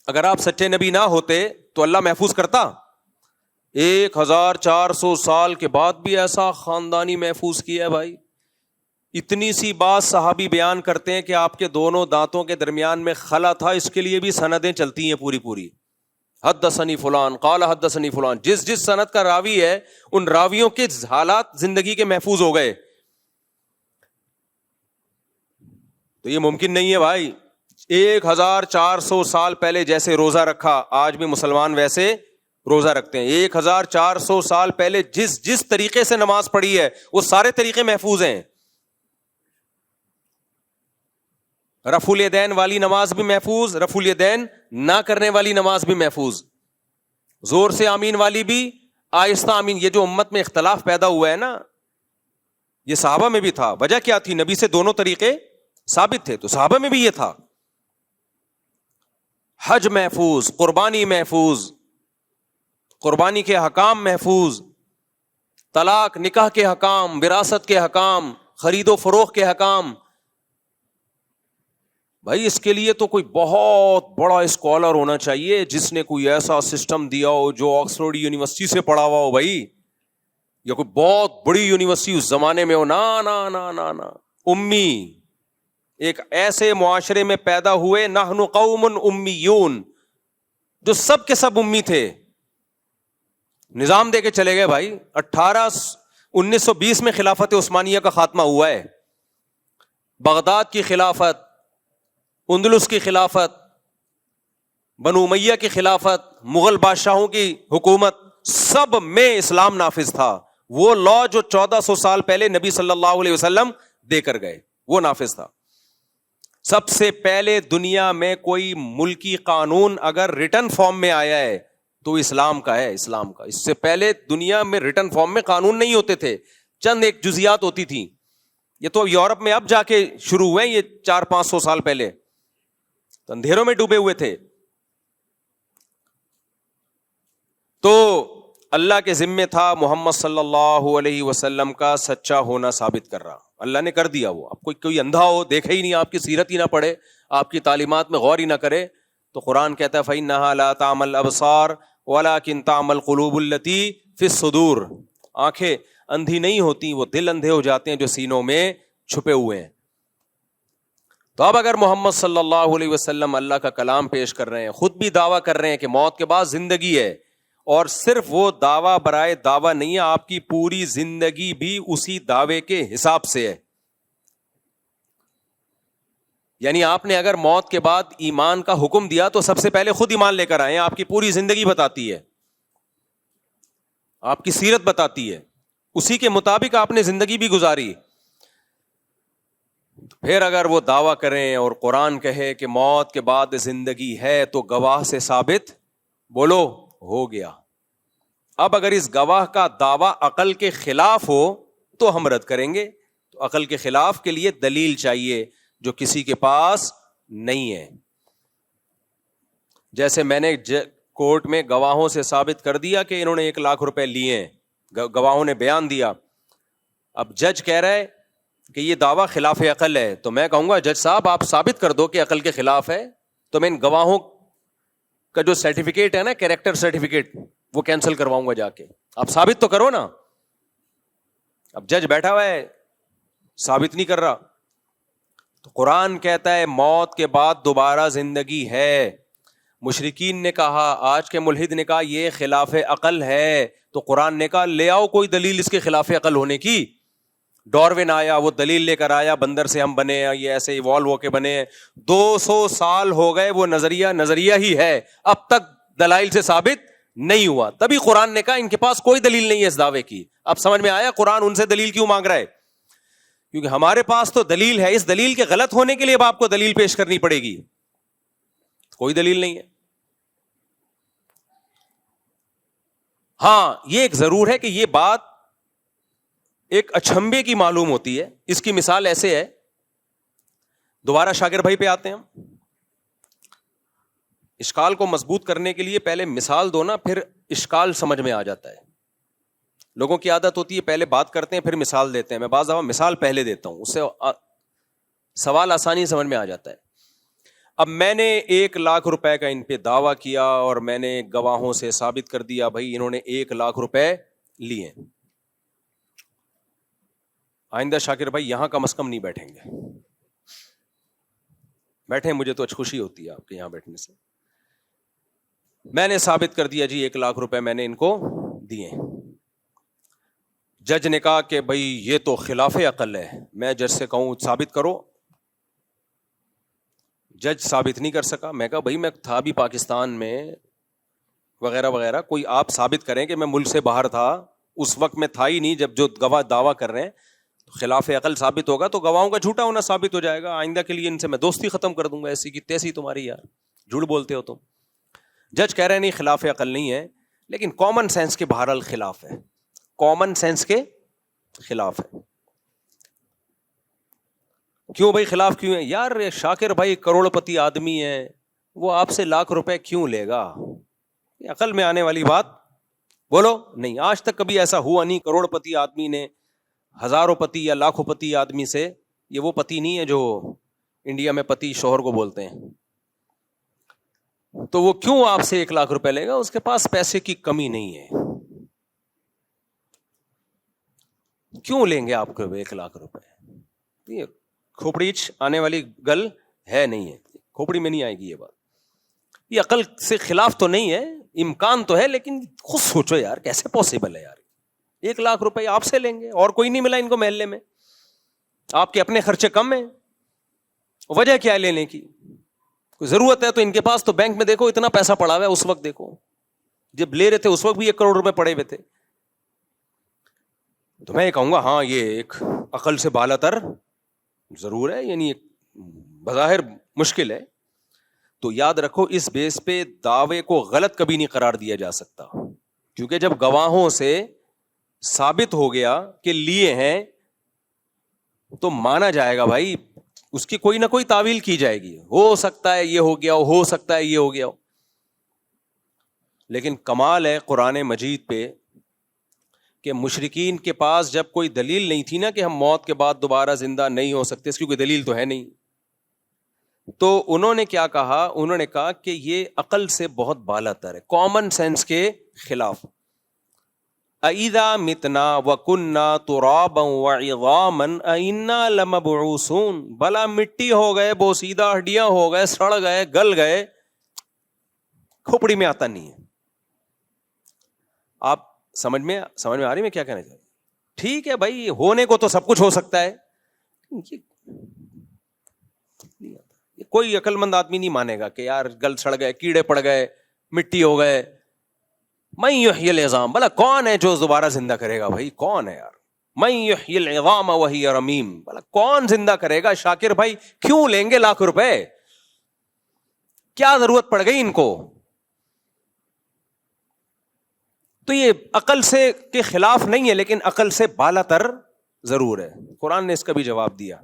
اگر آپ سچے نبی نہ ہوتے تو اللہ محفوظ کرتا؟ 1400 سال کے بعد بھی ایسا خاندانی محفوظ کیا ہے بھائی. اتنی سی بات صحابی بیان کرتے ہیں کہ آپ کے دونوں دانتوں کے درمیان میں خلا تھا, اس کے لیے بھی سندیں چلتی ہیں پوری. حدثنی فلان قال حدثنی فلان, جس سند کا راوی ہے ان راویوں کے حالات زندگی کے محفوظ ہو گئے. تو یہ ممکن نہیں ہے بھائی. 1400 سال پہلے جیسے روزہ رکھا آج بھی مسلمان ویسے روزہ رکھتے ہیں. 1400 سال پہلے جس طریقے سے نماز پڑھی ہے وہ سارے طریقے محفوظ ہیں. رفع الیدین والی نماز بھی محفوظ, رفع الیدین نہ کرنے والی نماز بھی محفوظ, زور سے آمین والی بھی, آہستہ آمین. یہ جو امت میں اختلاف پیدا ہوا ہے نا, یہ صحابہ میں بھی تھا. وجہ کیا تھی؟ نبی سے دونوں طریقے ثابت تھے, تو صحابہ میں بھی یہ تھا. حج محفوظ, قربانی محفوظ, قربانی کے حکام محفوظ, طلاق نکاح کے حکام, وراثت کے حکام, خرید و فروخت کے حکام. بھائی اس کے لیے تو کوئی بہت بڑا اسکالر ہونا چاہیے جس نے کوئی ایسا سسٹم دیا ہو, جو آکسفورڈ یونیورسٹی سے پڑھا ہوا ہو بھائی, یا کوئی بہت بڑی یونیورسٹی اس زمانے میں ہو. نا امی, ایک ایسے معاشرے میں پیدا ہوئے, نحن قوم امیون, جو سب کے سب امی تھے. نظام دے کے چلے گئے بھائی. 1920 میں خلافت عثمانیہ کا خاتمہ ہوا ہے. بغداد کی خلافت, اندلس کی خلافت, بنو امیہ کی خلافت, مغل بادشاہوں کی حکومت, سب میں اسلام نافذ تھا. وہ لا جو 1400 سال پہلے نبی صلی اللہ علیہ وسلم دے کر گئے وہ نافذ تھا. سب سے پہلے دنیا میں کوئی ملکی قانون اگر ریٹن فارم میں آیا ہے تو اسلام کا ہے, اسلام کا. اس سے پہلے دنیا میں ریٹن فارم میں قانون نہیں ہوتے تھے, چند ایک جزیات ہوتی تھیں. یہ تو یورپ میں اب جا کے شروع ہوئے, یہ 400-500 سال پہلے اندھیروں میں ڈوبے ہوئے تھے. تو اللہ کے ذمے تھا محمد صلی اللہ علیہ وسلم کا سچا ہونا ثابت کر رہا. اللہ نے کر دیا. وہ اب کوئی اندھا ہو, دیکھے ہی نہیں, آپ کی سیرت ہی نہ پڑھے, آپ کی تعلیمات میں غور ہی نہ کرے, تو قرآن کہتا ہے فَإِنَّهَا لَا تَعْمَى الْأَبْصَارُ وَلَكِنْ تَعْمَى الْقُلُوبُ الَّتِي فِي الصُّدُورِ. آنکھیں اندھی نہیں ہوتی, وہ دل اندھے ہو جاتے ہیں جو سینوں میں چھپے ہوئے ہیں. تو اب اگر محمد صلی اللہ علیہ وسلم اللہ کا کلام پیش کر رہے ہیں, خود بھی دعویٰ کر رہے ہیں کہ موت کے بعد زندگی ہے, اور صرف وہ دعویٰ برائے دعویٰ نہیں ہے, آپ کی پوری زندگی بھی اسی دعوے کے حساب سے ہے. یعنی آپ نے اگر موت کے بعد ایمان کا حکم دیا تو سب سے پہلے خود ایمان لے کر آئے. آپ کی پوری زندگی بتاتی ہے, آپ کی سیرت بتاتی ہے, اسی کے مطابق آپ نے زندگی بھی گزاری. پھر اگر وہ دعویٰ کریں اور قرآن کہے کہ موت کے بعد زندگی ہے, تو گواہ سے ثابت بولو ہو گیا. اب اگر اس گواہ کا دعویٰ عقل کے خلاف ہو تو ہم رد کریں گے. تو عقل کے خلاف کے لیے دلیل چاہیے جو کسی کے پاس نہیں ہے. جیسے میں نے کورٹ میں گواہوں سے ثابت کر دیا کہ انہوں نے 1 لاکھ روپے لیے ہیں, گواہوں نے بیان دیا. اب جج کہہ رہا ہے کہ یہ دعویٰ خلاف عقل ہے, تو میں کہوں گا جج صاحب آپ ثابت کر دو کہ عقل کے خلاف ہے, تو میں ان گواہوں کا جو سرٹیفکیٹ ہے نا, کیریکٹر سرٹیفکیٹ, وہ کینسل کرواؤں گا جا کے. آپ ثابت تو کرو نا. اب جج بیٹھا ہوا ہے, ثابت نہیں کر رہا. تو قرآن کہتا ہے موت کے بعد دوبارہ زندگی ہے. مشرکین نے کہا, آج کے ملحد نے کہا یہ خلاف عقل ہے, تو قرآن نے کہا لے آؤ کوئی دلیل اس کے خلاف عقل ہونے کی. ڈاروین آیا, وہ دلیل لے کر آیا بندر سے ہم بنے ہیں, یہ ایسے ایوالو ہو کے بنے ہیں. 200 سال ہو گئے, وہ نظریہ ہی ہے, اب تک دلائل سے ثابت نہیں ہوا. تبھی قرآن نے کہا ان کے پاس کوئی دلیل نہیں ہے اس دعوے کی. اب سمجھ میں آیا قرآن ان سے دلیل کیوں مانگ رہا ہے؟ کیونکہ ہمارے پاس تو دلیل ہے, اس دلیل کے غلط ہونے کے لیے اب آپ کو دلیل پیش کرنی پڑے گی. کوئی دلیل نہیں ہے. ہاں یہ ایک ضرور ہے کہ یہ بات ایک اچھمبے کی معلوم ہوتی ہے. اس کی مثال ایسے ہے, دوبارہ شاکر بھائی پہ آتے ہیں ہم. اشکال کو مضبوط کرنے کے لیے پہلے مثال دو نا, پھر اشکال سمجھ میں آ جاتا ہے. لوگوں کی عادت ہوتی ہے پہلے بات کرتے ہیں پھر مثال دیتے ہیں. میں بعض دفعہ مثال پہلے دیتا ہوں, اس سے سوال آسانی سمجھ میں آ جاتا ہے. اب میں نے 1 لاکھ روپے کا ان پہ دعویٰ کیا اور میں نے گواہوں سے ثابت کر دیا بھائی انہوں نے 1 لاکھ روپے لیے. آئندہ شاکر بھائی یہاں کم از کم نہیں بیٹھیں گے. بیٹھیں, مجھے تو خوشی ہوتی ہے آپ کے یہاں بیٹھنے سے. میں نے ثابت کر دیا جی 1 لاکھ روپے میں نے ان کو دیے. جج نے کہا کہ بھائی یہ تو خلاف عقل ہے. میں جج سے کہوں ثابت کرو, جج ثابت نہیں کر سکا. میں کہا بھائی میں تھا بھی پاکستان میں وغیرہ وغیرہ, کوئی آپ ثابت کریں کہ میں ملک سے باہر تھا, اس وقت میں تھا ہی نہیں جب جو گواہ دعویٰ کر رہے ہیں. خلاف عقل ثابت ہوگا تو گواہوں کا جھوٹا ہونا ثابت ہو جائے گا. آئندہ کے لیے ان سے میں دوستی ختم کر دوں گا. ایسی کی تیسی تمہاری, یار جھوٹ بولتے ہو تم. جج کہہ رہے ہیں نہیں خلاف عقل نہیں ہے, لیکن کامن سینس کے بہرحال خلاف ہے. کامن سینس کے خلاف ہے. کیوں بھائی خلاف کیوں ہے؟ یار شاکر بھائی کروڑ پتی آدمی ہے, وہ آپ سے 1 لاکھ روپے کیوں لے گا؟ یہ عقل میں آنے والی بات بولو نہیں. آج تک کبھی ایسا ہوا نہیں کروڑ پتی آدمی نے ہزاروں پتی یا لاکھوں پتی آدمی سے, یہ وہ پتی نہیں ہے جو انڈیا میں پتی شوہر کو بولتے ہیں, تو وہ کیوں آپ سے 1 لاکھ روپے لے گا؟ اس کے پاس پیسے کی کمی نہیں ہے. کیوں لیں گے آپ کو 1 لاکھ روپے؟ یہ کھوپڑی آنے والی گل ہے نہیں ہے, کھوپڑی میں نہیں آئے گی یہ بات. یہ عقل سے خلاف تو نہیں ہے, امکان تو ہے, لیکن خود سوچو یار کیسے پاسبل ہے یار. 1 لاکھ روپے آپ سے لیں گے اور کوئی نہیں ملا ان کو محلے میں, آپ کے اپنے خرچے کم ہیں, وجہ کیا ہے لینے کی؟ کوئی ضرورت ہے تو ان کے پاس تو بینک میں دیکھو اتنا پیسہ پڑا ہوا ہے, اس وقت دیکھو جب لے رہے تھے اس وقت بھی 1 کروڑ روپے پڑے ہوئے تھے. تو میں یہ کہوں گا ہاں یہ ایک عقل سے بالا تر ضرور ہے, یعنی بظاہر مشکل ہے. تو یاد رکھو اس بیس پہ دعوے کو غلط کبھی نہیں قرار دیا جا سکتا, کیونکہ جب گواہوں سے ثابت ہو گیا کہ لیے ہیں تو مانا جائے گا بھائی, اس کی کوئی نہ کوئی تعویل کی جائے گی. ہو سکتا ہے یہ ہو گیا ہو سکتا ہے یہ ہو گیا. لیکن کمال ہے قرآن مجید پہ کہ مشرکین کے پاس جب کوئی دلیل نہیں تھی نا کہ ہم موت کے بعد دوبارہ زندہ نہیں ہو سکتے, اس کی کوئی دلیل تو ہے نہیں, تو انہوں نے کیا کہا؟ انہوں نے کہا کہ یہ عقل سے بہت بالا تر ہے, کامن سینس کے خلاف. اِذَا مِتْنَا وَكُنَّا تُرَابًا وَعِظَامًا أَإِنَّا لَمَبْعُوثُونَ, بھلا مٹی ہو گئے, بوسیدہ ہڈیاں ہو گئے, سڑ گئے, گل گئے, کھوپڑی میں آتا نہیں ہے. آپ سمجھ میں آ رہی میں کیا کہنا چاہتا ہوں؟ ٹھیک ہے بھائی ہونے کو تو سب کچھ ہو سکتا ہے, کوئی عقل مند آدمی نہیں مانے گا کہ یار گل سڑ گئے, کیڑے پڑ گئے, مٹی ہو گئے. من یحیی العظام, بھلا کون ہے جو دوبارہ زندہ کرے گا؟ بھائی کون ہے یار؟ من یحیی العظام وہی رمیم, بھلا کون زندہ کرے گا؟ شاکر بھائی کیوں لیں گے 1 لاکھ روپے؟ کیا ضرورت پڑ گئی ان کو؟ تو یہ عقل سے کے خلاف نہیں ہے, لیکن عقل سے بالا تر ضرور ہے. قرآن نے اس کا بھی جواب دیا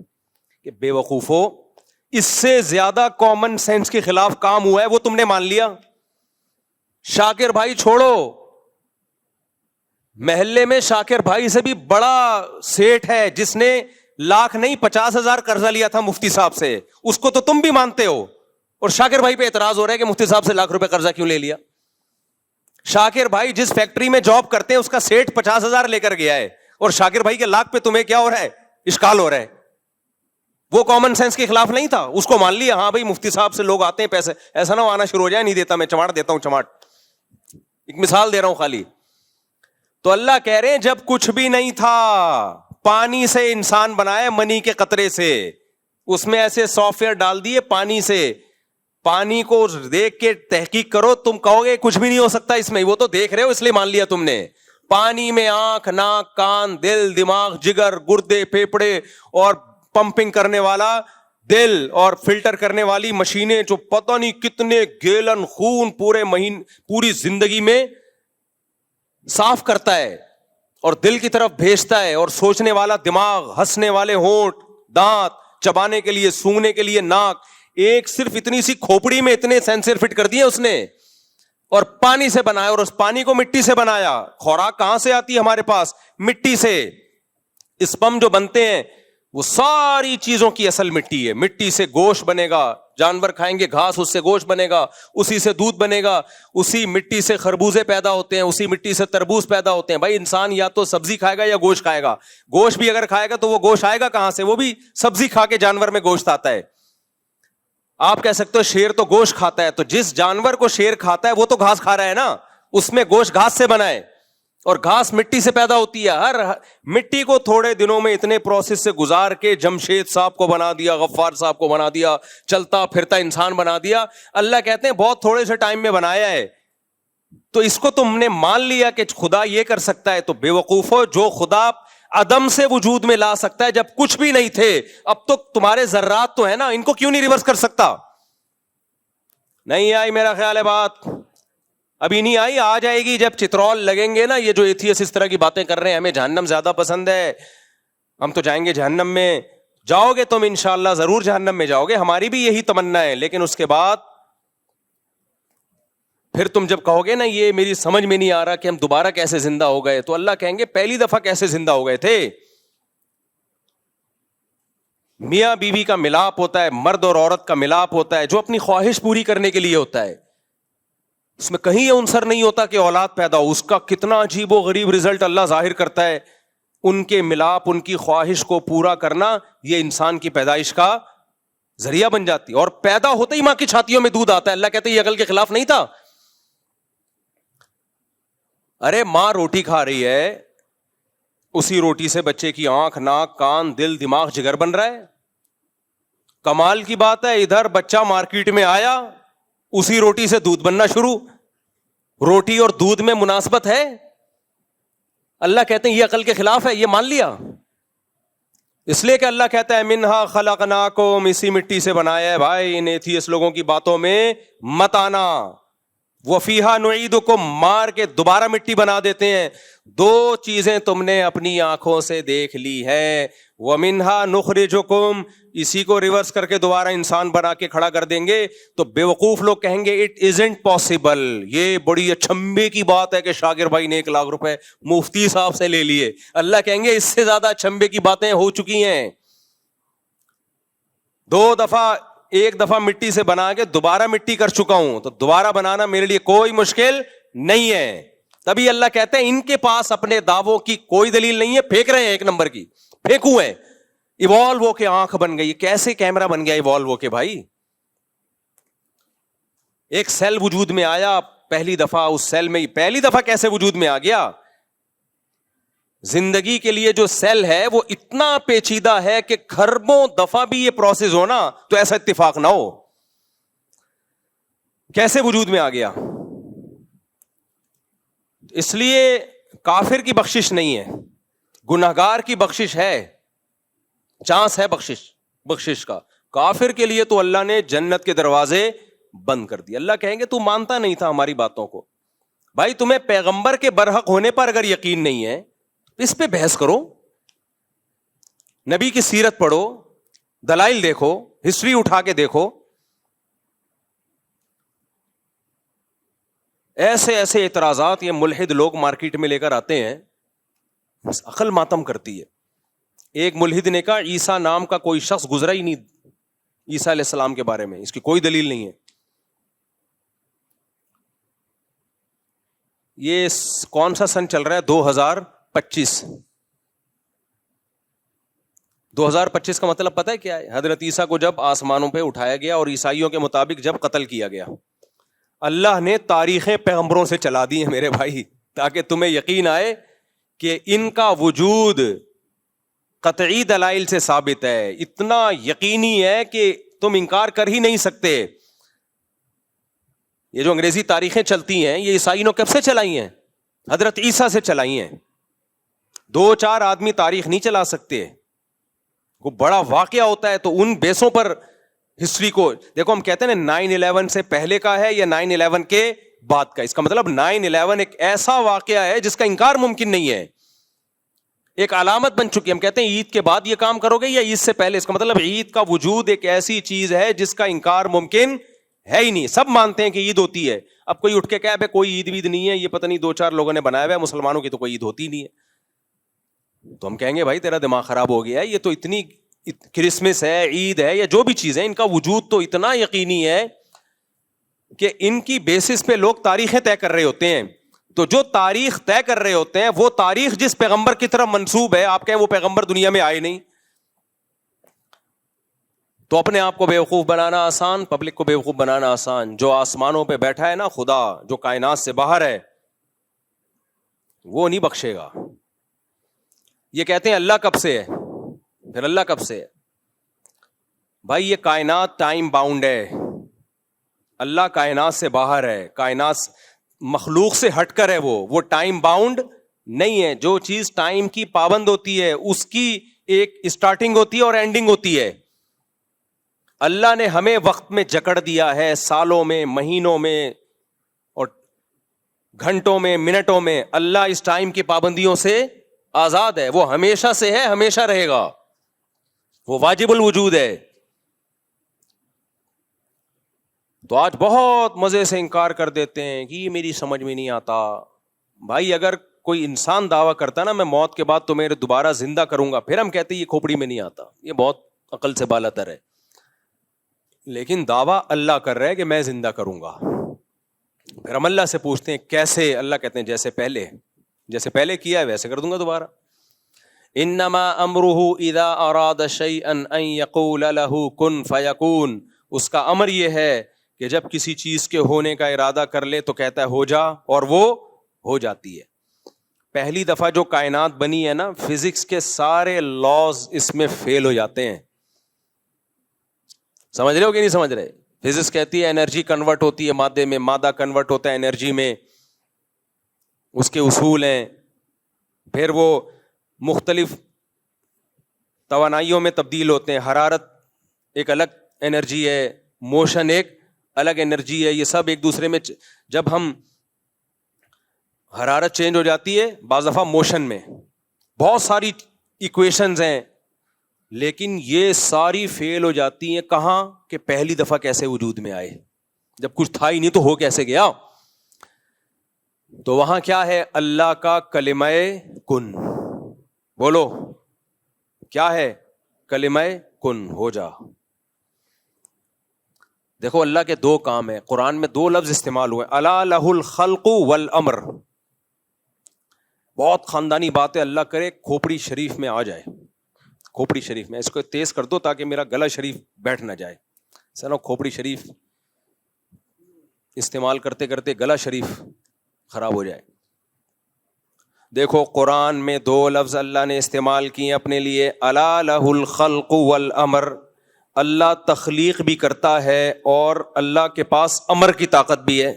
کہ بے وقوفو, اس سے زیادہ کامن سینس کے خلاف کام ہوا ہے وہ تم نے مان لیا. شاکر بھائی چھوڑو, محلے میں شاکر بھائی سے بھی بڑا سیٹ ہے جس نے لاکھ نہیں 50,000 قرضہ لیا تھا مفتی صاحب سے, اس کو تو تم بھی مانتے ہو, اور شاکر بھائی پہ اعتراض ہو رہا ہے کہ مفتی صاحب سے لاکھ روپے قرضہ کیوں لے لیا. شاکر بھائی جس فیکٹری میں جاب کرتے ہیں اس کا سیٹ 50,000 لے کر گیا ہے, اور شاکر بھائی کے لاکھ پہ تمہیں کیا ہو رہا ہے, اشکال ہو رہا ہے. وہ کامن سینس کے خلاف نہیں تھا, اس کو مان لیا ہاں بھائی مفتی صاحب سے لوگ آتے ہیں پیسے, ایسا نہ آنا شروع ہو جائے نہیں دیتا میں, چماٹ دیتا ہوں چماٹ. ایک مثال دے رہا ہوں خالی. تو اللہ کہہ رہے ہیں جب کچھ بھی نہیں تھا, پانی سے انسان بنایا, منی کے قطرے سے, اس میں ایسے سافٹ ویئر ڈال دیے پانی سے. پانی کو دیکھ کے تحقیق کرو, تم کہو گے کچھ بھی نہیں ہو سکتا اس میں, وہ تو دیکھ رہے ہو اس لیے مان لیا تم نے. پانی میں آنکھ, ناک, کان, دل, دماغ, جگر, گردے, پھیپھڑے اور پمپنگ کرنے والا دل اور فلٹر کرنے والی مشینیں جو پتہ نہیں کتنے گیلن خون پوری زندگی میں صاف کرتا ہے اور دل کی طرف بھیجتا ہے, اور سوچنے والا دماغ, ہنسنے والے ہونٹ, دانت, چبانے کے لیے, سونگنے کے لیے ناک. ایک صرف اتنی سی کھوپڑی میں اتنے سینسر فٹ کر دیے اس نے, اور پانی سے بنایا, اور اس پانی کو مٹی سے بنایا. خوراک کہاں سے آتی ہے ہمارے پاس؟ مٹی سے. اسپم جو بنتے ہیں وہ ساری چیزوں کی اصل مٹی ہے. مٹی سے گوشت بنے گا, جانور کھائیں گے گھاس, اس سے گوشت بنے گا, اسی سے دودھ بنے گا, اسی مٹی سے خربوزے پیدا ہوتے ہیں, اسی مٹی سے تربوز پیدا ہوتے ہیں. بھائی انسان یا تو سبزی کھائے گا یا گوشت کھائے گا. گوشت بھی اگر کھائے گا تو وہ گوشت آئے گا کہاں سے؟ وہ بھی سبزی کھا کے جانور میں گوشت آتا ہے. آپ کہہ سکتے ہو شیر تو گوشت کھاتا ہے, تو جس جانور کو شیر کھاتا ہے وہ تو گھاس کھا رہا ہے نا, اس میں گوشت گھاس سے بنا ہے, اور گھاس مٹی سے پیدا ہوتی ہے. ہر مٹی کو تھوڑے دنوں میں اتنے پروسیس سے گزار کے جمشید صاحب کو بنا دیا, غفار صاحب کو بنا دیا, چلتا پھرتا انسان بنا دیا. اللہ کہتے ہیں بہت تھوڑے سے ٹائم میں بنایا ہے. تو اس کو تم نے مان لیا کہ خدا یہ کر سکتا ہے, تو بے وقوف ہو. جو خدا عدم سے وجود میں لا سکتا ہے جب کچھ بھی نہیں تھے, اب تو تمہارے ذرات تو ہے نا, ان کو کیوں نہیں ریورس کر سکتا؟ نہیں آئی میرا خیال ہے بات, ابھی نہیں آئی, آ جائے گی جب چترول لگیں گے نا. یہ جو ایتھیسٹ اس طرح کی باتیں کر رہے ہیں ہمیں جہنم زیادہ پسند ہے, ہم تو جائیں گے جہنم میں. جاؤ گے تم انشاءاللہ, ضرور جہنم میں جاؤ گے, ہماری بھی یہی تمنا ہے. لیکن اس کے بعد پھر تم جب کہو گے نا یہ میری سمجھ میں نہیں آ رہا کہ ہم دوبارہ کیسے زندہ ہو گئے, تو اللہ کہیں گے پہلی دفعہ کیسے زندہ ہو گئے تھے. میاں بیوی کا ملاپ ہوتا ہے, مرد اور عورت کا ملاپ ہوتا ہے جو اپنی خواہش پوری کرنے کے لیے ہوتا ہے. اس میں کہیں یہ عنصر نہیں ہوتا کہ اولاد پیدا ہو. اس کا کتنا عجیب و غریب رزلٹ اللہ ظاہر کرتا ہے. ان کے ملاپ, ان کی خواہش کو پورا کرنا, یہ انسان کی پیدائش کا ذریعہ بن جاتی ہے. اور پیدا ہوتے ہی ماں کی چھاتیوں میں دودھ آتا ہے. اللہ کہتے ہیں یہ عقل کے خلاف نہیں تھا. ارے ماں روٹی کھا رہی ہے, اسی روٹی سے بچے کی آنکھ, ناک, کان, دل, دماغ, جگر بن رہا ہے. کمال کی بات ہے, ادھر بچہ مارکیٹ میں آیا, اسی روٹی سے دودھ بننا شروع. روٹی اور دودھ میں مناسبت ہے؟ اللہ کہتے ہیں یہ عقل کے خلاف ہے, یہ مان لیا. اس لیے کہ اللہ کہتا ہے منہا خلقناکم, اسی مٹی سے بنایا ہے. بھائی ان ایتھیسٹ لوگوں کی باتوں میں مت آنا. وفیہا نعیدکم, مار کے دوبارہ مٹی بنا دیتے ہیں. دو چیزیں تم نے اپنی آنکھوں سے دیکھ لی ہے. ومنہا نخرجکم, اسی کو ریورس کر کے دوبارہ انسان بنا کے کھڑا کر دیں گے. تو بے وقوف لوگ کہیں گے اٹ ازنٹ پاسبل. یہ بڑی اچھمبے کی بات ہے کہ شاکر بھائی نے 1 لاکھ روپے مفتی صاحب سے لے لیے. اللہ کہیں گے اس سے زیادہ اچھمبے کی باتیں ہو چکی ہیں. 2 دفعہ, 1 دفعہ مٹی سے بنا کے دوبارہ مٹی کر چکا ہوں, تو دوبارہ بنانا میرے لیے کوئی مشکل نہیں ہے. تبھی اللہ کہتے ہیں ان کے پاس اپنے دعووں کی کوئی دلیل نہیں ہے, پھینک رہے ہیں 1 نمبر کی, پھینکو ہے. ایوالو ہو کے آنکھ بن گئی, کیسے کیمرہ بن گیا ایوالو ہو کے؟ بھائی ایک سیل وجود میں آیا پہلی دفعہ, اس سیل میں پہلی دفعہ کیسے وجود میں آ گیا؟ زندگی کے لیے جو سیل ہے وہ اتنا پیچیدہ ہے کہ کھربوں دفعہ بھی یہ پروسیس ہونا تو ایسا اتفاق نہ ہو. کیسے وجود میں آ گیا؟ اس لیے کافر کی بخشش نہیں ہے, گنہگار کی بخشش ہے, چانس ہے بخشش کا. کافر کے لیے تو اللہ نے جنت کے دروازے بند کر دیے. اللہ کہیں گے تو مانتا نہیں تھا ہماری باتوں کو. بھائی تمہیں پیغمبر کے برحق ہونے پر اگر یقین نہیں ہے, اس پہ بحث کرو, نبی کی سیرت پڑھو, دلائل دیکھو, ہسٹری اٹھا کے دیکھو. ایسے ایسے اعتراضات یہ ملحد لوگ مارکیٹ میں لے کر آتے ہیں, عقل ماتم کرتی ہے. ایک ملحد نے کہا عیسیٰ نام کا کوئی شخص گزرا ہی نہیں عیسیٰ علیہ السلام کے بارے میں, اس کی کوئی دلیل نہیں ہے. یہ کون سا سن چل رہا ہے؟ 2025. 2025 کا مطلب پتہ ہے کیا ہے؟ حضرت عیسیٰ کو جب آسمانوں پہ اٹھایا گیا اور عیسائیوں کے مطابق جب قتل کیا گیا. اللہ نے تاریخیں پیغمبروں سے چلا دی ہیں میرے بھائی, تاکہ تمہیں یقین آئے کہ ان کا وجود قطعی دلائل سے ثابت ہے, اتنا یقینی ہے کہ تم انکار کر ہی نہیں سکتے. یہ جو انگریزی تاریخیں چلتی ہیں یہ عیسائی نے کب سے چلائی ہیں؟ حضرت عیسیٰ سے چلائی ہیں. 2-4 آدمی تاریخ نہیں چلا سکتے. وہ بڑا واقعہ ہوتا ہے تو ان بیسوں پر ہسٹری کو دیکھو. ہم کہتے ہیں نا 9/11 سے پہلے کا ہے یا 9/11 کے بعد کا. اس کا مطلب 9/11 ایک ایسا واقعہ ہے جس کا انکار ممکن نہیں ہے, ایک علامت بن چکی ہے. ہم کہتے ہیں عید کے بعد یہ کام کرو گے یا عید سے پہلے, اس کا مطلب عید کا وجود ایک ایسی چیز ہے جس کا انکار ممکن ہے ہی نہیں. سب مانتے ہیں کہ عید ہوتی ہے. اب کوئی اٹھ کے کہے بھائی کوئی عید وید نہیں ہے, یہ پتہ نہیں 2-4 لوگوں نے بنایا ہوا ہے, مسلمانوں کی تو کوئی عید ہوتی نہیں ہے, تو ہم کہیں گے بھائی تیرا دماغ خراب ہو گیا ہے. یہ تو اتنی کرسمس ہے, عید ہے, یا جو بھی چیز ہے, ان کا وجود تو اتنا یقینی ہے کہ ان کی بیسس پہ لوگ تاریخیں طے کر رہے ہوتے ہیں. تو جو تاریخ طے کر رہے ہوتے ہیں وہ تاریخ جس پیغمبر کی طرف منسوب ہے, آپ کہیں وہ پیغمبر دنیا میں آئے نہیں, تو اپنے آپ کو بیوقوف بنانا آسان, پبلک کو بیوقوف بنانا آسان. جو آسمانوں پہ بیٹھا ہے نا خدا, جو کائنات سے باہر ہے, وہ نہیں بخشے گا. یہ کہتے ہیں اللہ کب سے ہے, پھر اللہ کب سے ہے؟ بھائی یہ کائنات ٹائم باؤنڈ ہے, اللہ کائنات سے باہر ہے, کائنات مخلوق سے ہٹ کر ہے, وہ ٹائم باؤنڈ نہیں ہے. جو چیز ٹائم کی پابند ہوتی ہے اس کی ایک اسٹارٹنگ ہوتی ہے اور اینڈنگ ہوتی ہے. اللہ نے ہمیں وقت میں جکڑ دیا ہے, سالوں میں, مہینوں میں اور گھنٹوں میں, منٹوں میں. اللہ اس ٹائم کی پابندیوں سے آزاد ہے, وہ ہمیشہ سے ہے, ہمیشہ رہے گا, وہ واجب الوجود ہے. تو آج بہت مزے سے انکار کر دیتے ہیں کہ یہ میری سمجھ میں نہیں آتا. بھائی اگر کوئی انسان دعویٰ کرتا نا میں موت کے بعد تمہیں دوبارہ زندہ کروں گا, پھر ہم کہتے ہیں یہ کھوپڑی میں نہیں آتا, یہ بہت عقل سے بالا تر ہے. لیکن دعویٰ اللہ کر رہا ہے کہ میں زندہ کروں گا. پھر ہم اللہ سے پوچھتے ہیں کیسے؟ اللہ کہتے ہیں جیسے پہلے کیا ہے ویسے کر دوں گا دوبارہ. انما امرہ اذا اراد شیئا ان یقول لہ کن فیکون. اس کا امر یہ ہے کہ جب کسی چیز کے ہونے کا ارادہ کر لے تو کہتا ہے ہو جا, اور وہ ہو جاتی ہے. پہلی دفعہ جو کائنات بنی ہے نا, فزکس کے سارے لاز اس میں فیل ہو جاتے ہیں. سمجھ رہے ہو کہ نہیں سمجھ رہے؟ فزکس کہتی ہے انرجی کنورٹ ہوتی ہے مادے میں, مادہ کنورٹ ہوتا ہے انرجی میں, اس کے اصول ہیں. پھر وہ مختلف توانائیوں میں تبدیل ہوتے ہیں. حرارت ایک الگ انرجی ہے, موشن ایک الگ انرجی ہے. یہ سب ایک دوسرے میں, جب ہم حرارت چینج ہو جاتی ہے بعض دفعہ موشن میں, بہت ساری ایکویشنز ہیں, لیکن یہ ساری فیل ہو جاتی ہیں. کہاں کہ پہلی دفعہ کیسے وجود میں آئے, جب کچھ تھا ہی نہیں تو ہو کیسے گیا. تو وہاں کیا ہے؟ اللہ کا کلمہ کن. بولو کیا ہے؟ کلمہ کن, ہو جا. دیکھو اللہ کے 2 کام ہیں, قرآن میں 2 لفظ استعمال ہوئے, الا لہ الخلق والامر. بہت خاندانی بات ہے, اللہ کرے کھوپڑی شریف میں آ جائے. کھوپڑی شریف میں, اس کو تیز کر دو تاکہ میرا گلا شریف بیٹھ نہ جائے. سنو کھوپڑی شریف استعمال کرتے کرتے گلا شریف خراب ہو جائے. دیکھو قرآن میں 2 لفظ اللہ نے استعمال کیے اپنے لیے, الا لہ الخلق والامر. اللہ تخلیق بھی کرتا ہے اور اللہ کے پاس امر کی طاقت بھی ہے.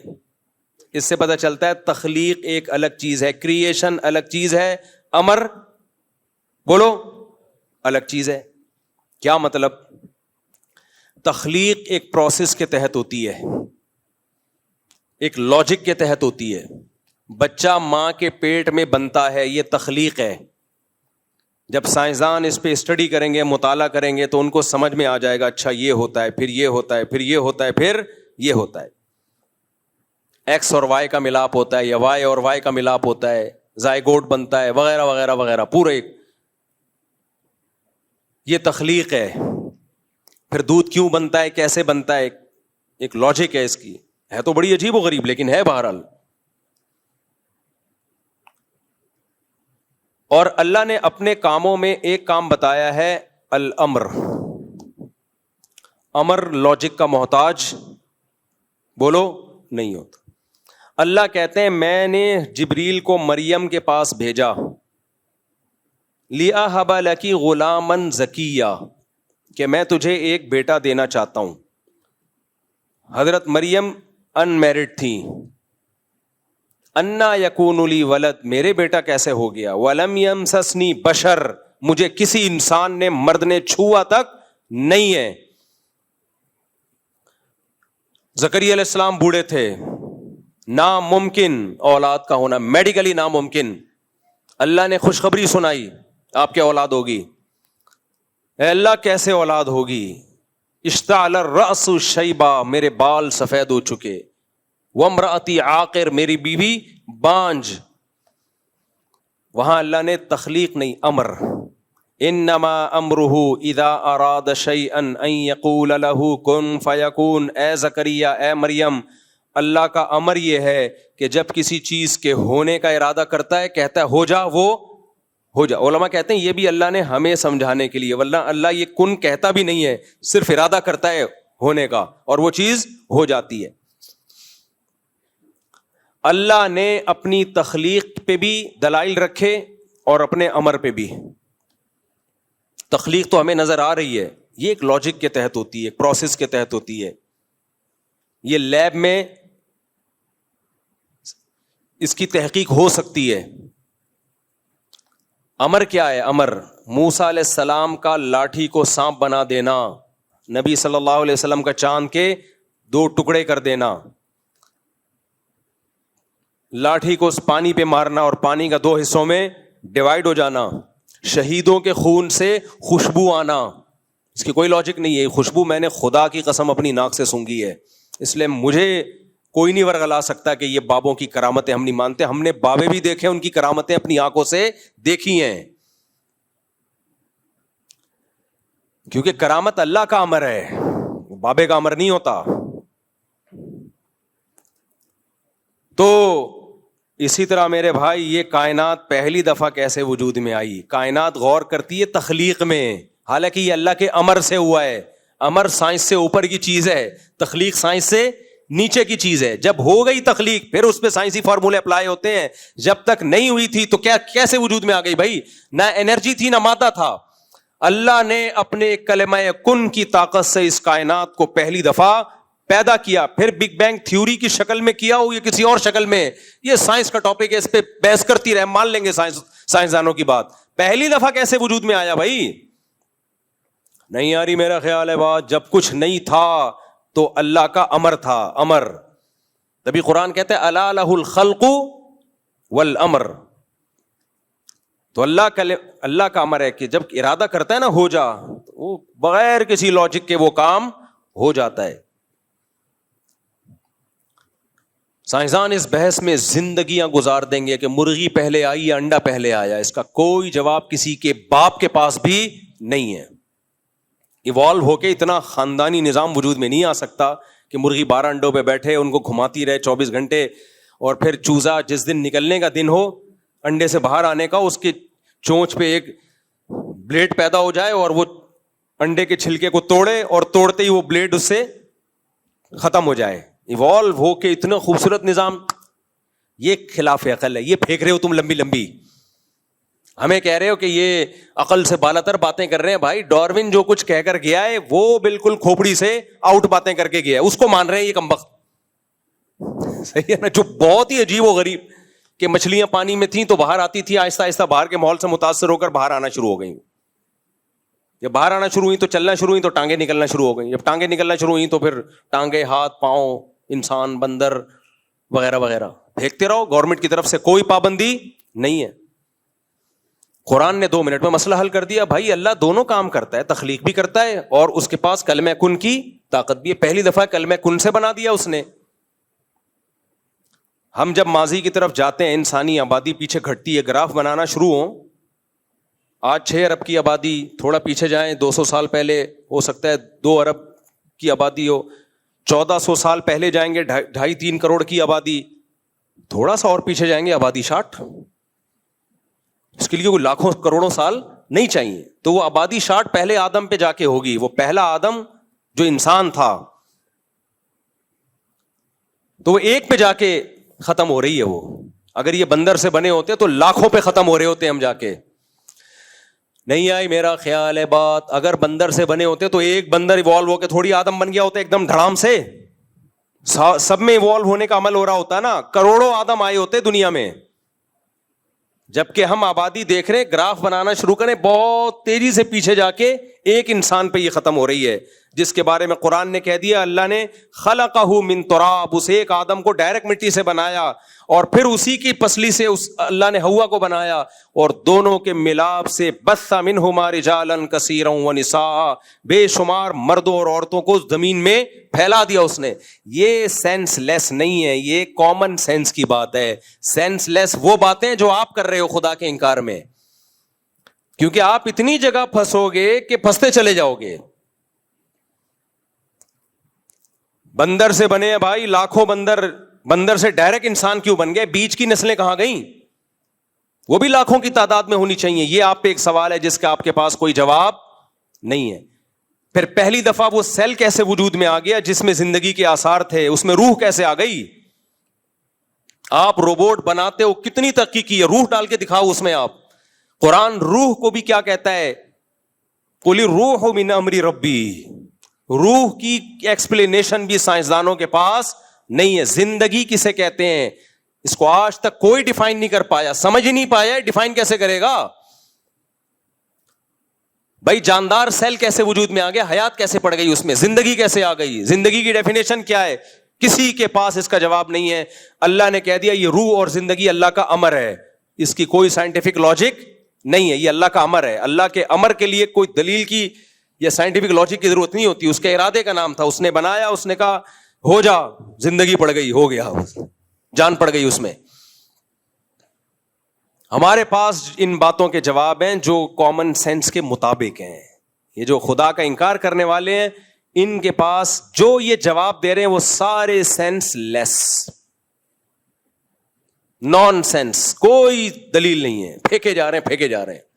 اس سے پتہ چلتا ہے تخلیق ایک الگ چیز ہے, کریشن الگ چیز ہے, امر بولو الگ چیز ہے. کیا مطلب؟ تخلیق ایک پروسیس کے تحت ہوتی ہے, ایک لاجک کے تحت ہوتی ہے. بچہ ماں کے پیٹ میں بنتا ہے, یہ تخلیق ہے. جب سائنسدان اس پہ اسٹڈی کریں گے, مطالعہ کریں گے تو ان کو سمجھ میں آ جائے گا اچھا یہ ہوتا ہے, پھر یہ ہوتا ہے, پھر یہ ہوتا ہے, پھر یہ ہوتا ہے. ایکس اور وائی کا ملاپ ہوتا ہے یا وائی اور وائی کا ملاپ ہوتا ہے, زائگوٹ بنتا ہے وغیرہ وغیرہ وغیرہ, پورے یہ تخلیق ہے. پھر دودھ کیوں بنتا ہے, کیسے بنتا ہے, ایک لاجک ہے اس کی, ہے تو بڑی عجیب و غریب لیکن ہے بہرحال. اور اللہ نے اپنے کاموں میں ایک کام بتایا ہے الامر. امر لاجک کا محتاج بولو نہیں ہوتا. اللہ کہتے ہیں میں نے جبریل کو مریم کے پاس بھیجا, لِأَهَبَ لَكِ غُلَامًا زَكِيًّا, کہ میں تجھے ایک بیٹا دینا چاہتا ہوں. حضرت مریم ان میرڈ تھی. انا یکون لی ولد, میرے بیٹا کیسے ہو گیا. ولم یمسسنی بشر, مجھے کسی انسان نے مرد نے چھوا تک نہیں ہے. زکریا علیہ السلام بوڑھے تھے, ناممکن اولاد کا ہونا, میڈیکلی ناممکن. اللہ نے خوشخبری سنائی آپ کے اولاد ہوگی. اے اللہ کیسے اولاد ہوگی. اشتعل الرأس شیبا, میرے بال سفید ہو چکے. وامرأتی عاقر, میری بیوی بانج. وہاں اللہ نے تخلیق نہیں امر. انما امرہ اذا اراد شیئا ان یقول له کن فیکون. اے زکریا اے مریم, اللہ کا امر یہ ہے کہ جب کسی چیز کے ہونے کا ارادہ کرتا ہے کہتا ہے ہو جا, وہ ہو جا. علماء کہتے ہیں یہ بھی اللہ نے ہمیں سمجھانے کے لیے, ورنہ اللہ یہ کن کہتا بھی نہیں ہے, صرف ارادہ کرتا ہے ہونے کا اور وہ چیز ہو جاتی ہے. اللہ نے اپنی تخلیق پہ بھی دلائل رکھے اور اپنے امر پہ بھی. تخلیق تو ہمیں نظر آ رہی ہے, یہ ایک لاجک کے تحت ہوتی ہے, ایک پروسیس کے تحت ہوتی ہے. یہ لیب میں اس کی تحقیق ہو سکتی ہے. امر کیا ہے؟ امر موسیٰ علیہ السلام کا لاٹھی کو سانپ بنا دینا, نبی صلی اللہ علیہ وسلم کا چاند کے 2 ٹکڑے کر دینا, لاٹھی کو پانی پہ مارنا اور پانی کا 2 حصوں میں ڈیوائیڈ ہو جانا, شہیدوں کے خون سے خوشبو آنا. اس کی کوئی لاجک نہیں ہے. خوشبو میں نے خدا کی قسم اپنی ناک سے سونگھی ہے, اس لیے مجھے کوئی نہیں ورغلا سکتا کہ یہ بابوں کی کرامتیں ہم نہیں مانتے. ہم نے بابے بھی دیکھے, ان کی کرامتیں اپنی آنکھوں سے دیکھی ہیں, کیونکہ کرامت اللہ کا امر ہے, بابے کا امر نہیں ہوتا. تو اسی طرح میرے بھائی یہ کائنات پہلی دفعہ کیسے وجود میں آئی؟ کائنات غور کرتی ہے تخلیق میں, حالانکہ یہ اللہ کے امر سے ہوا ہے. امر سائنس سے اوپر کی چیز ہے, تخلیق سائنس سے نیچے کی چیز ہے. جب ہو گئی تخلیق پھر اس پہ سائنسی فارمولے اپلائی ہوتے ہیں. جب تک نہیں ہوئی تھی تو کیا کیسے وجود میں آ گئی بھائی؟ نہ انرجی تھی نہ مادہ تھا. اللہ نے اپنے کلمہ کن کی طاقت سے اس کائنات کو پہلی دفعہ پیدا کیا, پھر بگ بینگ تھیوری کی شکل میں کیا ہو یا کسی اور شکل میں, یہ سائنس کا ٹاپک ہے, اس پہ بحث کرتی رہے, مان لیں گے سائنسدانوں کی بات. پہلی دفعہ کیسے وجود میں آیا بھائی؟ نہیں آ رہی میرا خیال ہے بات. جب کچھ نہیں تھا تو اللہ کا امر تھا, امر. تبھی قرآن کہتے ہیں الا لہ الخلق والامر. تو اللہ کا امر ہے کہ جب ارادہ کرتا ہے نا ہو جا, وہ بغیر کسی لاجک کے وہ کام ہو جاتا ہے. سائنسدان اس بحث میں زندگیاں گزار دیں گے کہ مرغی پہلے آئی یا انڈا پہلے آیا. اس کا کوئی جواب کسی کے باپ کے پاس بھی نہیں ہے. ایوالو ہو کے اتنا خاندانی نظام وجود میں نہیں آ سکتا کہ مرغی 12 انڈوں پہ بیٹھے, ان کو گھماتی رہے 24 گھنٹے, اور پھر چوزا جس دن نکلنے کا دن ہو, انڈے سے باہر آنے کا, اس کے چونچ پہ ایک بلیڈ پیدا ہو جائے اور وہ انڈے کے چھلکے کو توڑے, اور توڑتے ہی وہ بلیڈ اس سے ختم ہو جائے. ایوالو ہو کے اتنا خوبصورت نظام, یہ خلاف عقل ہے. یہ پھینک رہے ہو تم لمبی لمبی, ہمیں کہہ رہے ہو کہ یہ عقل سے بالاتر باتیں کر رہے ہیں. بھائی ڈاروین جو کچھ کہہ کر گیا ہے وہ بالکل کھوپڑی سے آؤٹ باتیں کر کے گیا ہے, اس کو مان رہے ہیں یہ کمبخت. صحیح ہے نا؟ جو بہت ہی عجیب و غریب کہ مچھلیاں پانی میں تھیں تو باہر آتی تھی, آہستہ آہستہ باہر کے ماحول سے متاثر ہو کر باہر آنا شروع ہو گئی. جب باہر آنا شروع ہوئی تو چلنا شروع ہوئی تو ٹانگیں نکلنا شروع ہو گئی. جب ٹانگیں نکلنا شروع ہوئی تو پھر ٹانگیں, ہاتھ, پاؤں, انسان, بندر وغیرہ وغیرہ پھینکتے رہو. گورنمنٹ کی طرف سے کوئی پابندی نہیں ہے. قرآن نے 2 منٹ میں مسئلہ حل کر دیا. بھائی اللہ دونوں کام کرتا ہے, تخلیق بھی کرتا ہے اور اس کے پاس کلمہ کن کی طاقت بھی ہے. پہلی دفعہ کلمہ کن سے بنا دیا اس نے. ہم جب ماضی کی طرف جاتے ہیں انسانی آبادی پیچھے گھٹتی ہے, گراف بنانا شروع ہوں, آج 6 ارب کی آبادی, تھوڑا پیچھے جائیں 200 سال پہلے ہو سکتا ہے 2 ارب کی آبادی ہو, 1400 سال پہلے جائیں گے 2.5-3 کروڑ کی آبادی, تھوڑا سا اور پیچھے جائیں گے آبادی 60. اس کے لیے کوئی لاکھوں کروڑوں سال نہیں چاہیے. تو وہ آبادی 60 پہلے آدم پہ جا کے ہوگی, وہ پہلا آدم جو انسان تھا, تو وہ ایک پہ جا کے ختم ہو رہی ہے. وہ اگر یہ بندر سے بنے ہوتے تو لاکھوں پہ ختم ہو رہے ہوتے ہم جا کے. نہیں آئی میرا خیال ہے بات, اگر بندر سے بنے ہوتے تو ایک بندر ایوالو ہو کے تھوڑی آدم بن گیا ہوتا ایک دم دھڑام سے, سب میں ایوالو ہونے کا عمل ہو رہا ہوتا نا, کروڑوں آدم آئے ہوتے دنیا میں. جبکہ ہم آبادی دیکھ رہے, گراف بنانا شروع کریں بہت تیزی سے پیچھے جا کے ایک انسان پہ یہ ختم ہو رہی ہے, جس کے بارے میں قرآن نے کہہ دیا اللہ نے خلقہ من تراب, اس ایک آدم کو ڈائریکٹ مٹی سے بنایا اور پھر اسی کی پسلی سے اللہ نے حوا کو بنایا, اور دونوں کے ملاپ سے بث منہما رجالا کثیرا ونساء, بے شمار مردوں اور عورتوں کو زمین میں پھیلا دیا اس نے. یہ سینس لیس نہیں ہے, یہ کامن سینس کی بات ہے. سینس لیس وہ باتیں جو آپ کر رہے ہو خدا کے انکار میں, کیونکہ آپ اتنی جگہ پھنسو گے کہ پھنستے چلے جاؤ گے. بندر سے بنے بھائی لاکھوں بندر سے ڈائریکٹ انسان کیوں بن گئے؟ بیچ کی نسلیں کہاں گئیں؟ وہ بھی لاکھوں کی تعداد میں ہونی چاہیے. یہ آپ پہ ایک سوال ہے جس کا آپ کے پاس کوئی جواب نہیں ہے. پھر پہلی دفعہ وہ سیل کیسے وجود میں آ گیا جس میں زندگی کے آثار تھے, اس میں روح کیسے آ گئی؟ آپ روبوٹ بناتے ہو, کتنی تحقیق کی ہے, روح ڈال کے دکھاؤ اس میں آپ. قرآن روح کو بھی کیا کہتا ہے؟ قل الروح من امر ربی. روح کی ایکسپلینیشن بھی سائنسدانوں کے پاس نہیں ہے. زندگی کسے کہتے ہیں اس کو آج تک کوئی ڈیفائن نہیں کر پایا, سمجھ ہی نہیں پایا, ڈیفائن کیسے کرے گا بھائی؟ جاندار سیل کیسے وجود میں آ گیا, حیات کیسے پڑ گئی اس میں, زندگی کیسے آ گئی, زندگی کی ڈیفینیشن کیا ہے؟ کسی کے پاس اس کا جواب نہیں ہے. اللہ نے کہہ دیا یہ روح اور زندگی اللہ کا امر ہے, اس کی کوئی سائنٹیفک لاجک نہیں ہے, یہ اللہ کا امر ہے. اللہ کے امر کے لیے کوئی دلیل کی یا سائنٹیفک لاجک کی ضرورت نہیں ہوتی, اس کے ارادے کا نام تھا. اس نے بنایا, اس نے کہا ہو جا, زندگی پڑ گئی, ہو گیا, جان پڑ گئی اس میں. ہمارے پاس ان باتوں کے جواب ہیں جو کامن سینس کے مطابق ہیں. یہ جو خدا کا انکار کرنے والے ہیں ان کے پاس جو یہ جواب دے رہے ہیں وہ سارے سینس لیس, نان سینس, کوئی دلیل نہیں ہے, پھینکے جا رہے ہیں.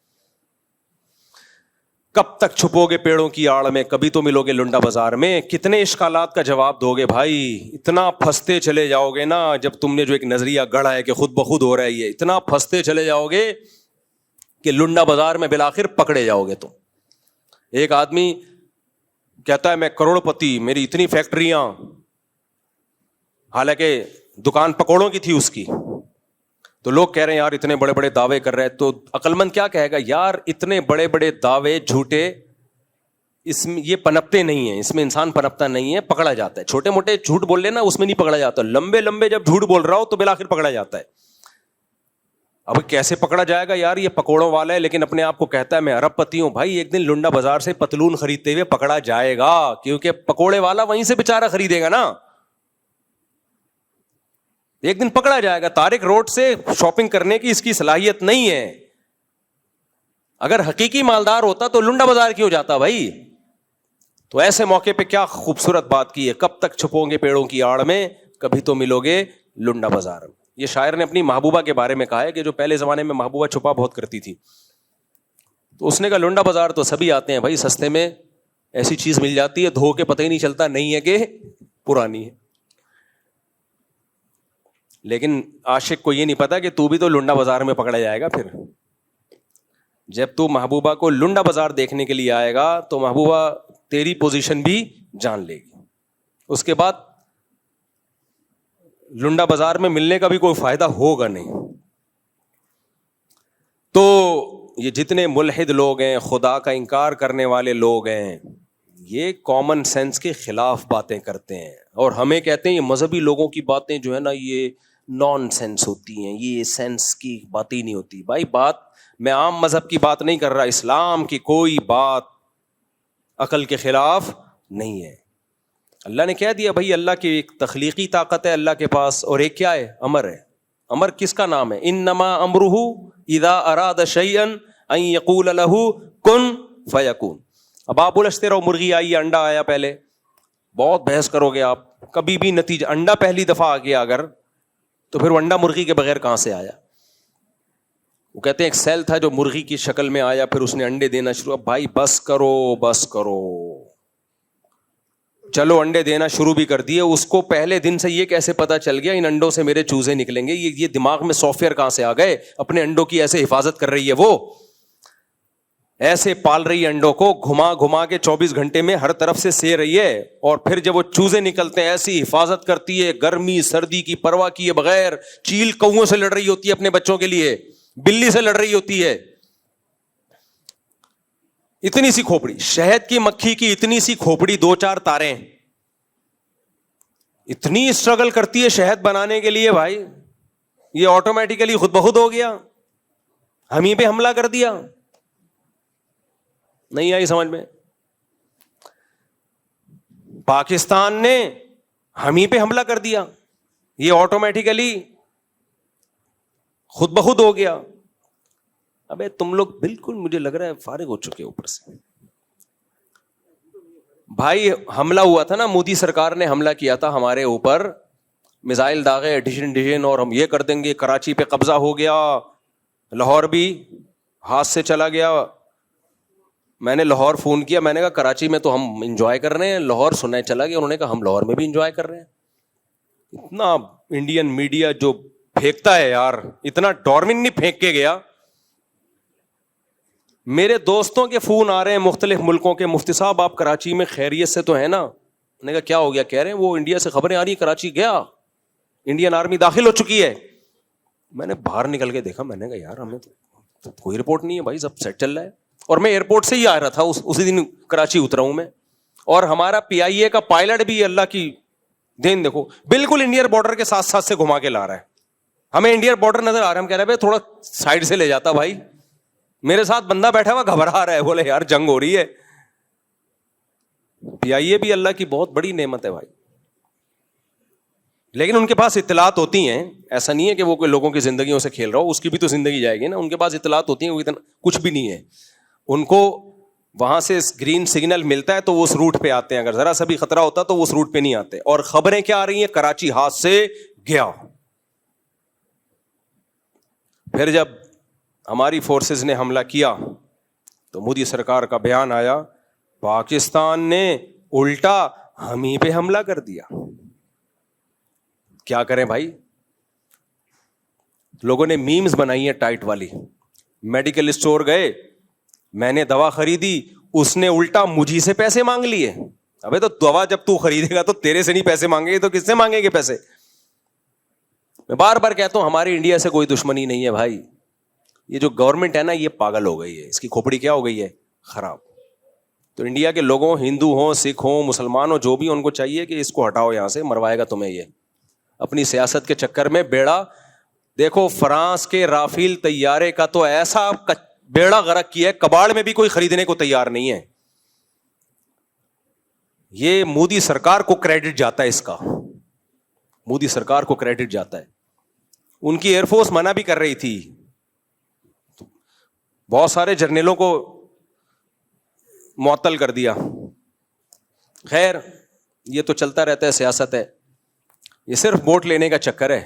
کب تک چھپو گے پیڑوں کی آڑ میں, کبھی تو ملو گے لنڈا بازار میں. کتنے اشکالات کا جواب دو گے بھائی؟ اتنا پھنستے چلے جاؤ گے نا, جب تم نے جو ایک نظریہ گڑھا ہے کہ خود بخود ہو رہا ہے, یہ اتنا پھنستے چلے جاؤ گے کہ لنڈا بازار میں بالآخر پکڑے جاؤ گے تم. ایک آدمی کہتا ہے میں کروڑ پتی, میری اتنی فیکٹریاں, حالانکہ دکان پکوڑوں کی تھی اس کی. تو لوگ کہہ رہے ہیں یار اتنے بڑے بڑے دعوے کر رہے ہیں, تو عقل مند کیا کہے گا, یار اتنے بڑے بڑے دعوے جھوٹے, اس میں یہ پنپتے نہیں ہیں, اس میں انسان پنپتا نہیں ہے, پکڑا جاتا ہے. چھوٹے موٹے جھوٹ بول لینا اس میں نہیں پکڑا جاتا, لمبے لمبے جب جھوٹ بول رہا ہو تو بالآخر پکڑا جاتا ہے. اب کیسے پکڑا جائے گا یار, یہ پکوڑوں والا ہے لیکن اپنے آپ کو کہتا ہے میں ارب پتی ہوں. بھائی ایک دن لنڈا بازار سے پتلون خریدتے ہوئے پکڑا جائے گا, کیونکہ پکوڑے والا وہیں سے بےچارا خریدے گا نا, ایک دن پکڑا جائے گا. طارق روڈ سے شاپنگ کرنے کی اس کی صلاحیت نہیں ہے. اگر حقیقی مالدار ہوتا تو لنڈا بازار کیوں جاتا بھائی؟ تو ایسے موقع پہ کیا خوبصورت بات کی ہے, کب تک چھپو گے پیڑوں کی آڑ میں, کبھی تو ملو گے لنڈا بازار. یہ شاعر نے اپنی محبوبہ کے بارے میں کہا ہے کہ جو پہلے زمانے میں محبوبہ چھپا بہت کرتی تھی, تو اس نے کہا لنڈا بازار تو سبھی آتے ہیں بھائی, سستے میں ایسی چیز مل جاتی ہے دھو کے پتہ ہی نہیں چلتا نہیں ہے کہ پرانی ہے. لیکن عاشق کو یہ نہیں پتا کہ تو بھی تو لنڈا بازار میں پکڑا جائے گا. پھر جب تو محبوبہ کو لنڈا بازار دیکھنے کے لیے آئے گا تو محبوبہ تیری پوزیشن بھی جان لے گی. اس کے بعد لنڈا بازار میں ملنے کا بھی کوئی فائدہ ہوگا نہیں. تو یہ جتنے ملحد لوگ ہیں, خدا کا انکار کرنے والے لوگ ہیں, یہ کامن سینس کے خلاف باتیں کرتے ہیں, اور ہمیں کہتے ہیں یہ مذہبی لوگوں کی باتیں جو ہے نا یہ نان سینس ہوتی ہیں, یہ سینس کی بات ہی نہیں ہوتی. بھائی بات میں عام مذہب کی بات نہیں کر رہا, اسلام کی کوئی بات عقل کے خلاف نہیں ہے. اللہ نے کہہ دیا بھائی اللہ کی ایک تخلیقی طاقت ہے اللہ کے پاس, اور ایک کیا ہے, امر ہے. امر کس کا نام ہے؟ انما امرہ اذا اراد شیئا ان یقول لہ کن فیکون. اب آپ الجھتے رہو, مرغی آئی, انڈا آیا, پہلے بہت بحث کرو گے آپ, کبھی بھی نتیجہ, انڈا پہلی دفعہ آ گیا اگر, تو پھر انڈا مرغی کے بغیر کہاں سے آیا؟ وہ کہتے ہیں ایک سیل تھا جو مرغی کی شکل میں آیا, پھر اس نے انڈے دینا شروع. اب بھائی بس کرو, چلو انڈے دینا شروع بھی کر دیے. اس کو پہلے دن سے یہ کیسے پتا چل گیا ان انڈوں سے میرے چوزے نکلیں گے؟ یہ دماغ میں سافٹ ویئر کہاں سے آ گئے؟ اپنے انڈوں کی ایسے حفاظت کر رہی ہے, وہ ایسے پال رہی ہے انڈوں کو, گھما گھما کے 24 گھنٹے میں ہر طرف سے سے رہی ہے, اور پھر جب وہ چوزے نکلتے ہیں ایسی حفاظت کرتی ہے, گرمی سردی کی پرواہ کیے بغیر. چیل کووں سے لڑ رہی ہوتی ہے اپنے بچوں کے لیے, بلی سے لڑ رہی ہوتی ہے. اتنی سی کھوپڑی, شہد کی مکھی کی اتنی سی کھوپڑی, 2-4 تاریں, اتنی اسٹرگل کرتی ہے شہد بنانے کے لیے. بھائی یہ آٹومیٹیکلی خود بخود ہو گیا, ہم ہی پہ حملہ کر دیا. نہیں آئی سمجھ میں؟ پاکستان نے ہم ہی پہ حملہ کر دیا, یہ آٹومیٹیکلی خود بخود ہو گیا. ابے تم لوگ بالکل مجھے لگ رہا ہے فارغ ہو چکے اوپر سے. بھائی حملہ ہوا تھا نا, مودی سرکار نے حملہ کیا تھا ہمارے اوپر, میزائل داغے ڈیشن اور ہم یہ کر دیں گے. کراچی پہ قبضہ ہو گیا, لاہور بھی ہاتھ سے چلا گیا. میں نے لاہور فون کیا, میں نے کہا کراچی میں تو ہم انجوائے کر رہے ہیں, لاہور سننے چلا گیا. انہوں نے کہا ہم لاہور میں بھی انجوائے کر رہے ہیں. اتنا انڈین میڈیا جو پھینکتا ہے یار, اتنا ڈارون نہیں پھینک کے گیا. میرے دوستوں کے فون آ رہے ہیں مختلف ملکوں کے, مفتی صاحب آپ کراچی میں خیریت سے تو ہے نا؟ میں نے کہا کیا ہو گیا؟ کہہ رہے ہیں وہ انڈیا سے خبریں آ رہی, کراچی گیا, انڈین آرمی داخل ہو چکی ہے. میں نے باہر نکل کے دیکھا, میں نے کہا یار ہمیں تو کوئی رپورٹ نہیں ہے بھائی, سب سیٹ چل رہا ہے. اور میں ایئرپورٹ سے ہی آ رہا تھا, اسی دن کراچی اترا ہوں میں. اور ہمارا PIA کا پائلٹ بھی, اللہ کی دین دیکھو, بالکل انڈین بارڈر کے ساتھ ساتھ سے گھما کے لا رہا ہے. ہمیں انڈین بارڈر نظر آ رہا ہے, ہم کہہ رہے ہیں بھائی تھوڑا سائڈ سے لے جاتا. بھائی میرے ساتھ بندہ بیٹھا ہوا گھبرا رہا ہے, بولے یار جنگ ہو رہی ہے. PIA بھی اللہ کی بہت بڑی نعمت ہے بھائی, لیکن ان کے پاس اطلاعات ہوتی ہیں. ایسا نہیں ہے کہ وہ کوئی لوگوں کی زندگیوں سے کھیل رہا ہو, اس کی بھی تو زندگی جائے گی نا. ان کے پاس اطلاعات ہوتی ہیں, وہ اتنا کچھ بھی نہیں ہے. ان کو وہاں سے گرین سگنل ملتا ہے تو وہ اس روٹ پہ آتے ہیں, اگر ذرا سا بھی خطرہ ہوتا تو وہ اس روٹ پہ نہیں آتے. اور خبریں کیا آ رہی ہیں؟ کراچی ہاتھ سے گیا. پھر جب ہماری فورسز نے حملہ کیا تو مودی سرکار کا بیان آیا, پاکستان نے الٹا ہم ہی پہ حملہ کر دیا. کیا کریں بھائی؟ لوگوں نے میمز بنائی ہیں ٹائٹ والی. میڈیکل اسٹور گئے, میں نے دوا خریدی, اس نے الٹا مجھے سے پیسے مانگ لیے. ابے تو دوا جب تو خریدے گا تو تیرے سے نہیں پیسے مانگے گے تو کس سے مانگیں گے پیسے؟ میں بار بار کہتا ہوں ہماری انڈیا سے کوئی دشمنی نہیں ہے بھائی. یہ جو گورنمنٹ ہے نا یہ پاگل ہو گئی ہے, اس کی کھوپڑی کیا ہو گئی ہے؟ خراب. تو انڈیا کے لوگوں, ہندو ہوں سکھ ہوں مسلمان ہوں جو بھی, ان کو چاہیے کہ اس کو ہٹاؤ یہاں سے, مروائے گا تمہیں یہ اپنی سیاست کے چکر میں. بیڑا دیکھو فرانس کے رافیل طیارے کا تو ایسا بیڑا غرق کیا ہے, کباڑ میں بھی کوئی خریدنے کو تیار نہیں ہے. یہ مودی سرکار کو کریڈٹ جاتا ہے, اس کا مودی سرکار کو کریڈٹ جاتا ہے. ان کی ایئر فورس منع بھی کر رہی تھی, بہت سارے جرنیلوں کو معطل کر دیا. خیر یہ تو چلتا رہتا ہے, سیاست ہے. یہ صرف ووٹ لینے کا چکر ہے.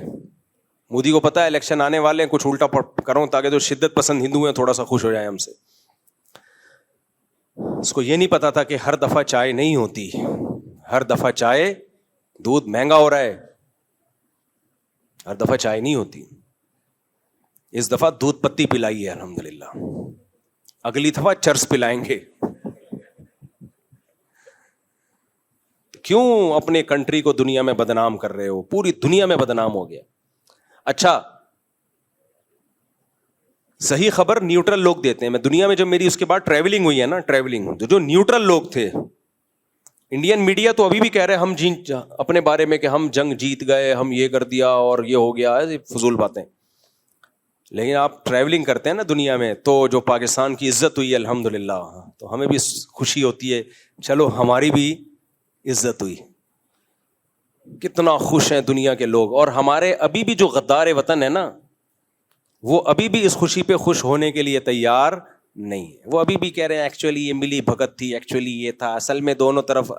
مودی کو پتا ہے الیکشن آنے والے ہیں, کچھ الٹا کروں تاکہ جو شدت پسند ہندو ہیں تھوڑا سا خوش ہو جائیں ہم سے. اس کو یہ نہیں پتا تھا کہ ہر دفعہ چائے نہیں ہوتی, ہر دفعہ چائے, دودھ مہنگا ہو رہا ہے, ہر دفعہ چائے نہیں ہوتی. اس دفعہ دودھ پتی پلائی ہے الحمدللہ, اگلی دفعہ چرس پلائیں گے. کیوں اپنے کنٹری کو دنیا میں بدنام کر رہے ہو؟ پوری دنیا میں بدنام ہو گیا. اچھا صحیح خبر نیوٹرل لوگ دیتے ہیں. میں دنیا میں جب میری اس کے بعد ٹریولنگ ہوئی ہے نا, ٹریولنگ جو نیوٹرل لوگ تھے, انڈین میڈیا تو ابھی بھی کہہ رہے ہم اپنے بارے میں کہ ہم جنگ جیت گئے, ہم یہ کر دیا اور یہ ہو گیا, فضول باتیں. لیکن آپ ٹریولنگ کرتے ہیں نا دنیا میں, تو جو پاکستان کی عزت ہوئی ہے الحمدللہ, تو ہمیں بھی خوشی ہوتی ہے, چلو ہماری بھی عزت ہوئی. کتنا خوش ہیں دنیا کے لوگ. اور ہمارے ابھی بھی جو غدار وطن ہے نا, وہ ابھی بھی اس خوشی پہ خوش ہونے کے لیے تیار نہیں ہے. وہ ابھی بھی کہہ رہے ہیں ایکچولی یہ ملی بھگت تھی, ایکچولی یہ تھا, اصل میں دونوں طرف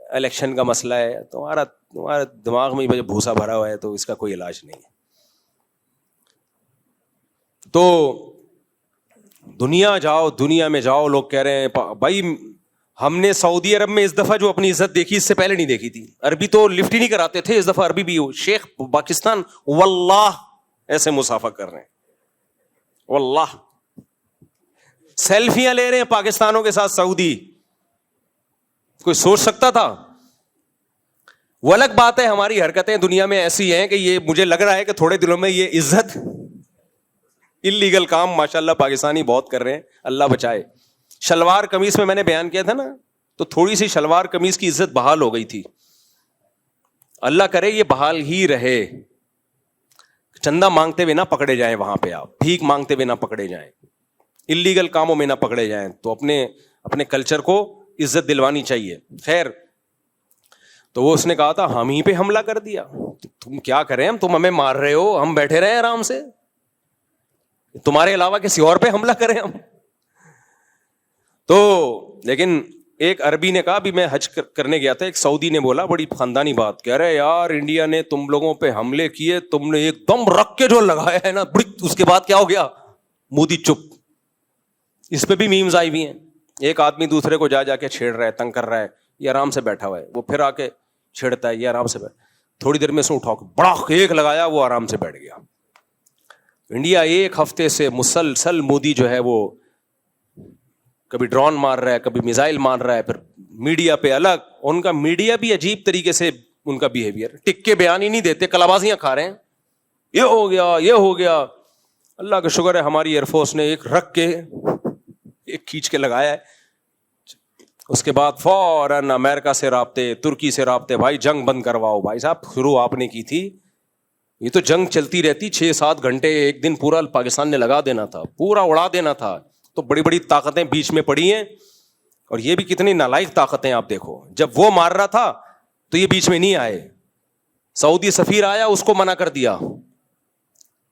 الیکشن کا مسئلہ ہے. تمہارا دماغ میں بھوسا بھرا ہوا ہے تو اس کا کوئی علاج نہیں ہے. تو دنیا میں جاؤ, لوگ کہہ رہے ہیں بھائی ہم نے سعودی عرب میں اس دفعہ جو اپنی عزت دیکھی اس سے پہلے نہیں دیکھی تھی. عربی تو لفٹ ہی نہیں کراتے تھے, اس دفعہ عربی بھی شیخ پاکستان واللہ ایسے مسافہ کر رہے ہیں, واللہ سیلفیاں لے رہے ہیں پاکستانوں کے ساتھ سعودی. کوئی سوچ سکتا تھا؟ وہ الگ بات ہے ہماری حرکتیں دنیا میں ایسی ہیں کہ یہ مجھے لگ رہا ہے کہ تھوڑے دنوں میں یہ عزت اللیگل کام ماشاءاللہ پاکستانی بہت کر رہے ہیں, اللہ بچائے. شلوار قمیص میں نے بیان کیا تھا نا, تو تھوڑی سی شلوار قمیص کی عزت بحال ہو گئی تھی. اللہ کرے یہ بحال ہی رہے. چندہ مانگتے ہوئے نہ پکڑے جائیں وہاں پہ, آپ بھیک مانگتے ہوئے نہ پکڑے جائیں, اللیگل کاموں میں نہ پکڑے جائیں. تو اپنے کلچر کو عزت دلوانی چاہیے. خیر, تو وہ اس نے کہا تھا ہم ہی پہ حملہ کر دیا, تم کیا کریں, تم ہمیں مار رہے ہو, ہم بیٹھے رہے آرام سے, تمہارے علاوہ کسی اور پہ حملہ کریں ہم. تو لیکن ایک عربی نے کہا, بھی میں حج کرنے گیا تھا, ایک سعودی نے بولا بڑی خاندانی بات, کہہ رہے یار انڈیا نے تم لوگوں پہ حملے کیے, تم نے ایک دم رکھ کے جو لگایا ہے نا, اس کے بعد کیا ہو گیا, مودی چپ. اس پہ بھی میمز آئی ہوئی ہیں. ایک آدمی دوسرے کو جا کے چھیڑ رہا ہے, تنگ کر رہا ہے, یہ آرام سے بیٹھا ہوا ہے, وہ پھر آ کے چھیڑتا ہے, یہ آرام سے بیٹھا, تھوڑی دیر میں اس نے اٹھا کے بڑا ایک لگایا, وہ آرام سے بیٹھ گیا. انڈیا ایک ہفتے سے مسلسل مودی جو ہے وہ کبھی ڈرون مار رہا ہے, کبھی میزائل مار رہا ہے, پھر میڈیا پہ الگ. ان کا میڈیا بھی عجیب طریقے سے ان کا بیہیویئر, ٹک کے بیان ہی نہیں دیتے, کلابازیاں کھا رہے ہیں, یہ ہو گیا یہ ہو گیا. اللہ کا شکر ہے ہماری ایئر فورس نے ایک رکھ کے ایک کھینچ کے لگایا ہے. اس کے بعد فوراً امریکہ سے رابطے, ترکی سے رابطے, بھائی جنگ بند کرواؤ. بھائی صاحب شروع آپ نے کی تھی, یہ تو جنگ چلتی رہتی 6-7 گھنٹے, ایک دن پورا پاکستان نے لگا دینا تھا, پورا اڑا دینا تھا. تو بڑی بڑی طاقتیں بیچ میں پڑی ہیں, اور یہ بھی کتنی نالائق طاقتیں. آپ دیکھو جب وہ مار رہا تھا تو یہ بیچ میں نہیں آئے. سعودی سفیر آیا, اس کو منع کر دیا.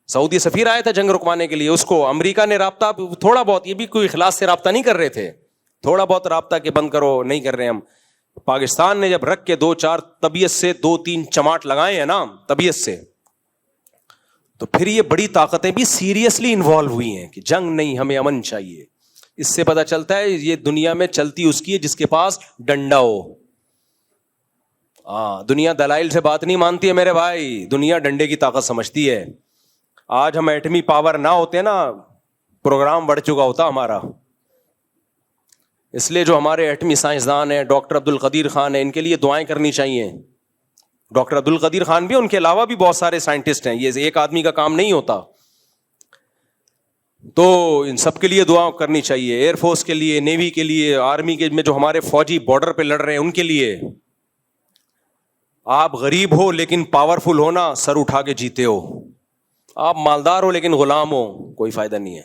سعودی سفیر آیا تھا جنگ رکوانے کے لیے, اس کو امریکہ نے رابطہ تھوڑا بہت, یہ بھی کوئی اخلاص سے رابطہ نہیں کر رہے تھے, تھوڑا بہت رابطہ کہ بند کرو, نہیں کر رہے ہم. پاکستان نے جب رکھ کے 2-4 طبیعت سے 2-3 چماٹ لگائے ہیں نا طبیعت سے, تو پھر یہ بڑی طاقتیں بھی سیریسلی انوالو ہوئی ہیں کہ جنگ نہیں, ہمیں امن چاہیے. اس سے پتہ چلتا ہے یہ دنیا میں چلتی اس کی ہے جس کے پاس ڈنڈا ہو. دنیا دلائل سے بات نہیں مانتی ہے میرے بھائی, دنیا ڈنڈے کی طاقت سمجھتی ہے. آج ہم ایٹمی پاور نہ ہوتے نا, پروگرام بڑھ چکا ہوتا ہمارا. اس لیے جو ہمارے ایٹمی سائنسدان ہیں, ڈاکٹر عبد القدیر خان ہیں, ان کے لیے دعائیں کرنی چاہیے. ڈاکٹر عبد القدیر خان بھی, ان کے علاوہ بھی بہت سارے سائنٹسٹ ہیں, یہ ایک آدمی کا کام نہیں ہوتا. تو ان سب کے لیے دعا کرنی چاہیے, ایئر فورس کے لیے, نیوی کے لیے, آرمی کے میں جو ہمارے فوجی بارڈر پہ لڑ رہے ہیں ان کے لیے. آپ غریب ہو لیکن پاورفل ہو نا, سر اٹھا کے جیتے ہو. آپ مالدار ہو لیکن غلام ہو, کوئی فائدہ نہیں ہے.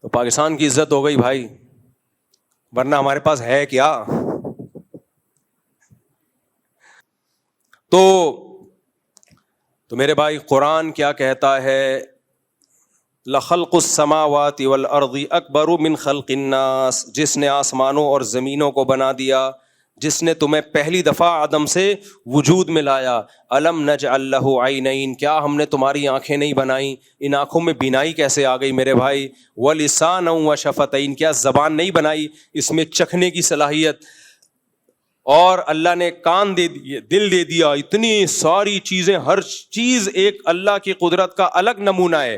تو پاکستان کی عزت ہو گئی بھائی, ورنہ ہمارے پاس ہے کیا. تو میرے بھائی قرآن کیا کہتا ہے, لخلق السماوات والارض اکبر من خلق الناس, جس نے آسمانوں اور زمینوں کو بنا دیا, جس نے تمہیں پہلی دفعہ عدم سے وجود میں لایا. الم نجعل لہ عینین, کیا ہم نے تمہاری آنکھیں نہیں بنائیں, ان آنکھوں میں بینائی کیسے آ گئی میرے بھائی. ولسانا وشفتین, کیا زبان نہیں بنائی, اس میں چکھنے کی صلاحیت. اور اللہ نے کان دے دیے, دل دے دیا, اتنی ساری چیزیں, ہر چیز ایک اللہ کی قدرت کا الگ نمونہ ہے.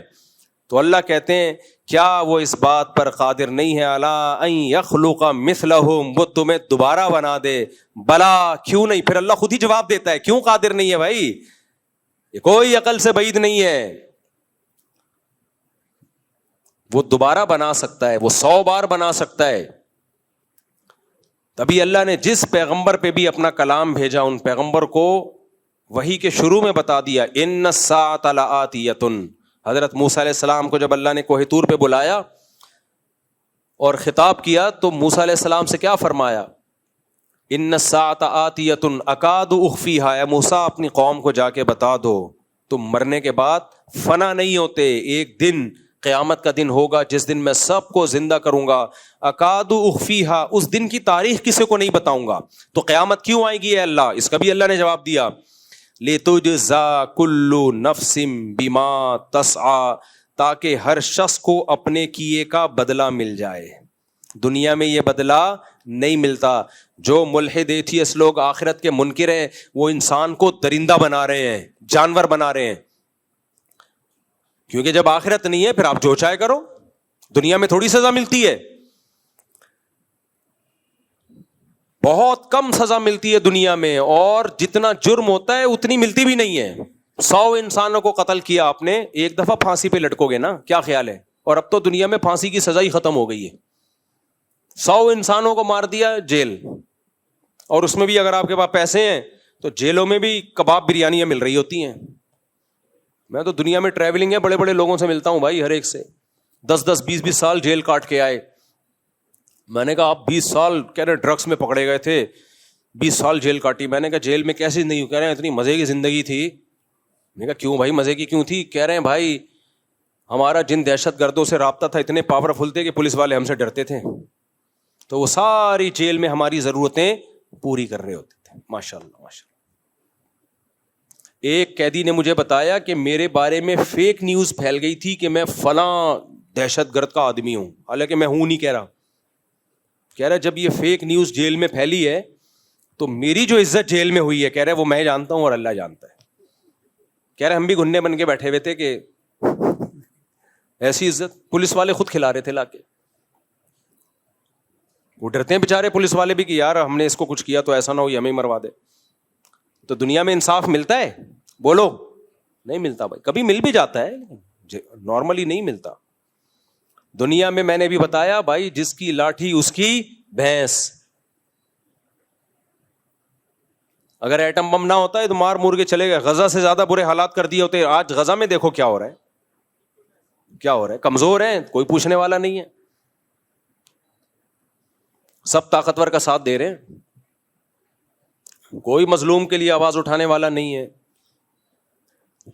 تو اللہ کہتے ہیں کیا وہ اس بات پر قادر نہیں ہے, الا ان یخلق مثلہم, وہ تمہیں دوبارہ بنا دے. بلا, کیوں نہیں. پھر اللہ خود ہی جواب دیتا ہے کیوں قادر نہیں ہے بھائی, یہ کوئی عقل سے بعید نہیں ہے. وہ دوبارہ بنا سکتا ہے, وہ 100 بار بنا سکتا ہے. تبھی اللہ نے جس پیغمبر پہ بھی اپنا کلام بھیجا, ان پیغمبر کو وحی کے شروع میں بتا دیا, ان الساعۃ لآتیۃ. حضرت موسیٰ علیہ السلام کو جب اللہ نے کوہ طور پہ بلایا اور خطاب کیا, تو موسیٰ علیہ السلام سے کیا فرمایا, ان الساعۃ آتیۃ اکاد اخفیہا، اے موسیٰ اپنی قوم کو جا کے بتا دو تم مرنے کے بعد فنا نہیں ہوتے، ایک دن قیامت کا دن ہوگا جس دن میں سب کو زندہ کروں گا. اکاد اخفیہا، اس دن کی تاریخ کسی کو نہیں بتاؤں گا. تو قیامت کیوں آئے گی اے اللہ؟ اس کا بھی اللہ نے جواب دیا، لتجزا کل نفس بما تسعی، تاکہ ہر شخص کو اپنے کیے کا بدلہ مل جائے. دنیا میں یہ بدلہ نہیں ملتا. جو ملحد ایتھیسٹ لوگ آخرت کے منکر ہیں وہ انسان کو درندہ بنا رہے ہیں، جانور بنا رہے ہیں، کیونکہ جب آخرت نہیں ہے پھر آپ جو چاہے کرو. دنیا میں تھوڑی سزا ملتی ہے، بہت کم سزا ملتی ہے دنیا میں، اور جتنا جرم ہوتا ہے اتنی ملتی بھی نہیں ہے. 100 انسانوں کو قتل کیا آپ نے، ایک دفعہ پھانسی پہ لٹکو گے نا، کیا خیال ہے؟ اور اب تو دنیا میں پھانسی کی سزا ہی ختم ہو گئی ہے. 100 انسانوں کو مار دیا، جیل. اور اس میں بھی اگر آپ کے پاس پیسے ہیں تو جیلوں میں بھی کباب بریانیاں مل رہی ہوتی ہیں. میں تو دنیا میں ٹریولنگ ہے، بڑے بڑے لوگوں سے ملتا ہوں بھائی، ہر ایک سے 10-10 20-20 سال جیل کاٹ کے آئے. میں نے کہا آپ 20 سال کہہ رہے ڈرگس میں پکڑے گئے تھے، 20 سال جیل کاٹی. میں نے کہا جیل میں کیسی زندگی؟ کہہ رہے ہیں اتنی مزے کی زندگی تھی. میں نے کہا کیوں بھائی مزے کی کیوں تھی؟ کہہ رہے ہیں بھائی ہمارا جن دہشت گردوں سے رابطہ تھا اتنے پاورفل تھے کہ پولیس والے ہم سے ڈرتے تھے، تو وہ ساری جیل میں ہماری ضرورتیں پوری کر رہے ہوتے تھے. ماشاء اللہ ماشاء اللہ. ایک قیدی نے مجھے بتایا کہ میرے بارے میں فیک نیوز پھیل گئی تھی کہ میں فلاں دہشت گرد کا آدمی ہوں، حالانکہ میں ہوں نہیں. کہہ رہا جب یہ فیک نیوز جیل میں پھیلی ہے تو میری جو عزت جیل میں ہوئی ہے، کہہ رہے وہ میں جانتا ہوں اور اللہ جانتا ہے. کہہ رہے ہم بھی گھننے بن کے بیٹھے ہوئے تھے کہ ایسی عزت پولیس والے خود کھلا رہے تھے لا کے. وہ ڈرتے ہیں بےچارے پولیس والے بھی کہ یار ہم نے اس کو کچھ کیا تو ایسا نہ ہو یہ ہمیں مروا دے. تو دنیا میں انصاف ملتا ہے؟ بولو نہیں ملتا بھائی. کبھی مل بھی جاتا ہے، نارملی نہیں ملتا. دنیا میں نے بھی بتایا بھائی جس کی لاٹھی اس کی بھینس. اگر ایٹم بم نہ ہوتا ہے تو مار مور کے چلے گئے. غزہ سے زیادہ برے حالات کر دیے ہوتے. آج غزہ میں دیکھو کیا ہو رہا ہے، کیا ہو رہا ہے. کمزور ہیں، کوئی پوچھنے والا نہیں ہے، سب طاقتور کا ساتھ دے رہے ہیں، کوئی مظلوم کے لیے آواز اٹھانے والا نہیں ہے.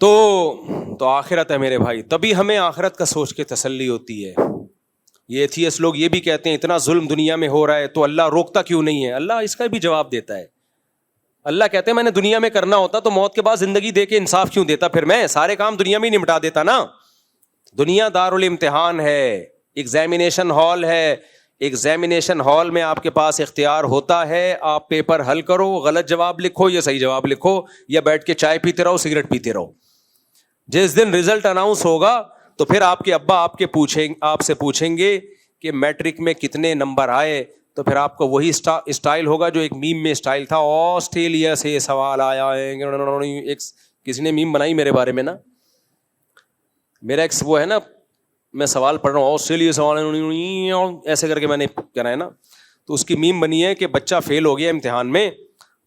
تو آخرت ہے میرے بھائی، تبھی ہمیں آخرت کا سوچ کے تسلی ہوتی ہے. یہ ایتھیسٹ لوگ یہ بھی کہتے ہیں اتنا ظلم دنیا میں ہو رہا ہے تو اللہ روکتا کیوں نہیں ہے؟ اللہ اس کا بھی جواب دیتا ہے. اللہ کہتے ہیں میں نے دنیا میں کرنا ہوتا تو موت کے بعد زندگی دے کے انصاف کیوں دیتا؟ پھر میں سارے کام دنیا میں ہی نمٹا دیتا نا. دنیا دارالامتحان ہے، ایگزامینیشن ہال ہے. ایگزامینیشن ہال میں آپ کے پاس اختیار ہوتا ہے، آپ پیپر حل کرو، غلط جواب لکھو یا صحیح جواب لکھو، یا بیٹھ کے چائے پیتے رہو سگریٹ پیتے رہو. جس دن رزلٹ اناؤنس ہوگا تو پھر آپ کے ابا آپ سے پوچھیں گے کہ میٹرک میں کتنے نمبر آئے، تو پھر آپ کو وہی اسٹائل ہوگا جو ایک میم میں اسٹائل تھا، آسٹریلیا سے سوال آیا ہے. کسی نے میم بنائی میرے بارے میں نا، میرا ایک وہ ہے نا، میں سوال پڑھ رہا ہوں آسٹریلیا سوال ایسے کر کے میں نے کہنا ہے نا، تو اس کی میم بنی ہے کہ بچہ فیل ہو گیا امتحان میں،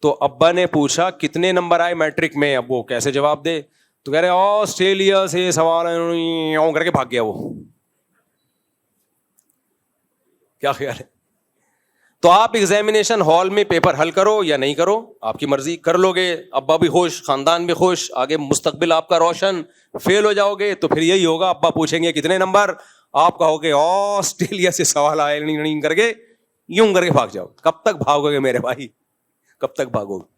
تو ابا نے پوچھا کتنے نمبر آئے میٹرک میں، اب وہ کیسے جواب دے، تو کہہ رہے آسٹریلیا سے سوال کر کے بھاگ گیا. وہ کیا خیال ہے؟ تو آپ ایگزامینیشن ہال میں پیپر حل کرو یا نہیں کرو، آپ کی مرضی. کر لو گے ابا بھی خوش، خاندان بھی خوش، آگے مستقبل آپ کا روشن. فیل ہو جاؤ گے تو پھر یہی ہوگا، ابا پوچھیں گے کتنے نمبر، آپ کہو گے آسٹریلیا سے سوال آئے نہیں کر کے یوں کر کے بھاگ جاؤ. کب تک بھاگو گے میرے بھائی، کب تک بھاگو گے؟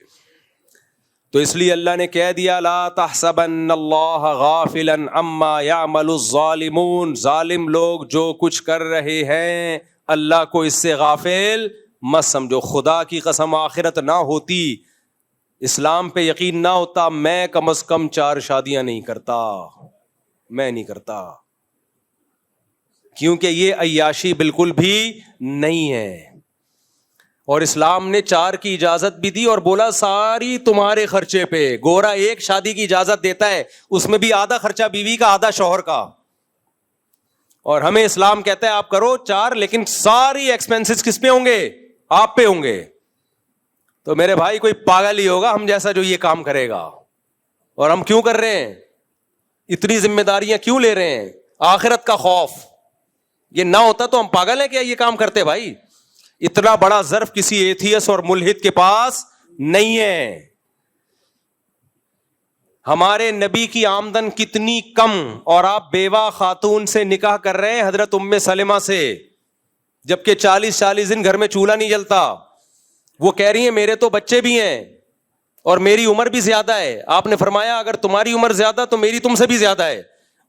تو اس لیے اللہ نے کہہ دیا لا تحسبن اللہ غافلا عما يعمل الظالمون. ظالم لوگ جو کچھ کر رہے ہیں اللہ کو اس سے غافل مت سمجھو. خدا کی قسم آخرت نہ ہوتی، اسلام پہ یقین نہ ہوتا، میں کم از کم 4 شادیاں نہیں کرتا، میں نہیں کرتا، کیونکہ یہ عیاشی بالکل بھی نہیں ہے. اور اسلام نے 4 کی اجازت بھی دی اور بولا ساری تمہارے خرچے پہ. گورا 1 شادی کی اجازت دیتا ہے، اس میں بھی آدھا خرچہ بیوی کا آدھا شوہر کا، اور ہمیں اسلام کہتا ہے آپ کرو 4 لیکن ساری ایکسپینسز کس پہ ہوں گے؟ آپ پہ ہوں گے. تو میرے بھائی کوئی پاگل ہی ہوگا ہم جیسا جو یہ کام کرے گا. اور ہم کیوں کر رہے ہیں؟ اتنی ذمہ داریاں کیوں لے رہے ہیں؟ آخرت کا خوف. یہ نہ ہوتا تو ہم پاگل ہیں کیا یہ کام کرتے بھائی؟ اتنا بڑا ظرف کسی ایتھیس اور ملحد کے پاس نہیں ہے. ہمارے نبی کی آمدن کتنی کم, اور آپ بیوہ خاتون سے نکاح کر رہے ہیں, حضرت ام سلمہ سے, جبکہ 40 دن گھر میں چولہا نہیں جلتا. وہ کہہ رہی ہیں میرے تو بچے بھی ہیں اور میری عمر بھی زیادہ ہے. آپ نے فرمایا اگر تمہاری عمر زیادہ تو میری تم سے بھی زیادہ ہے,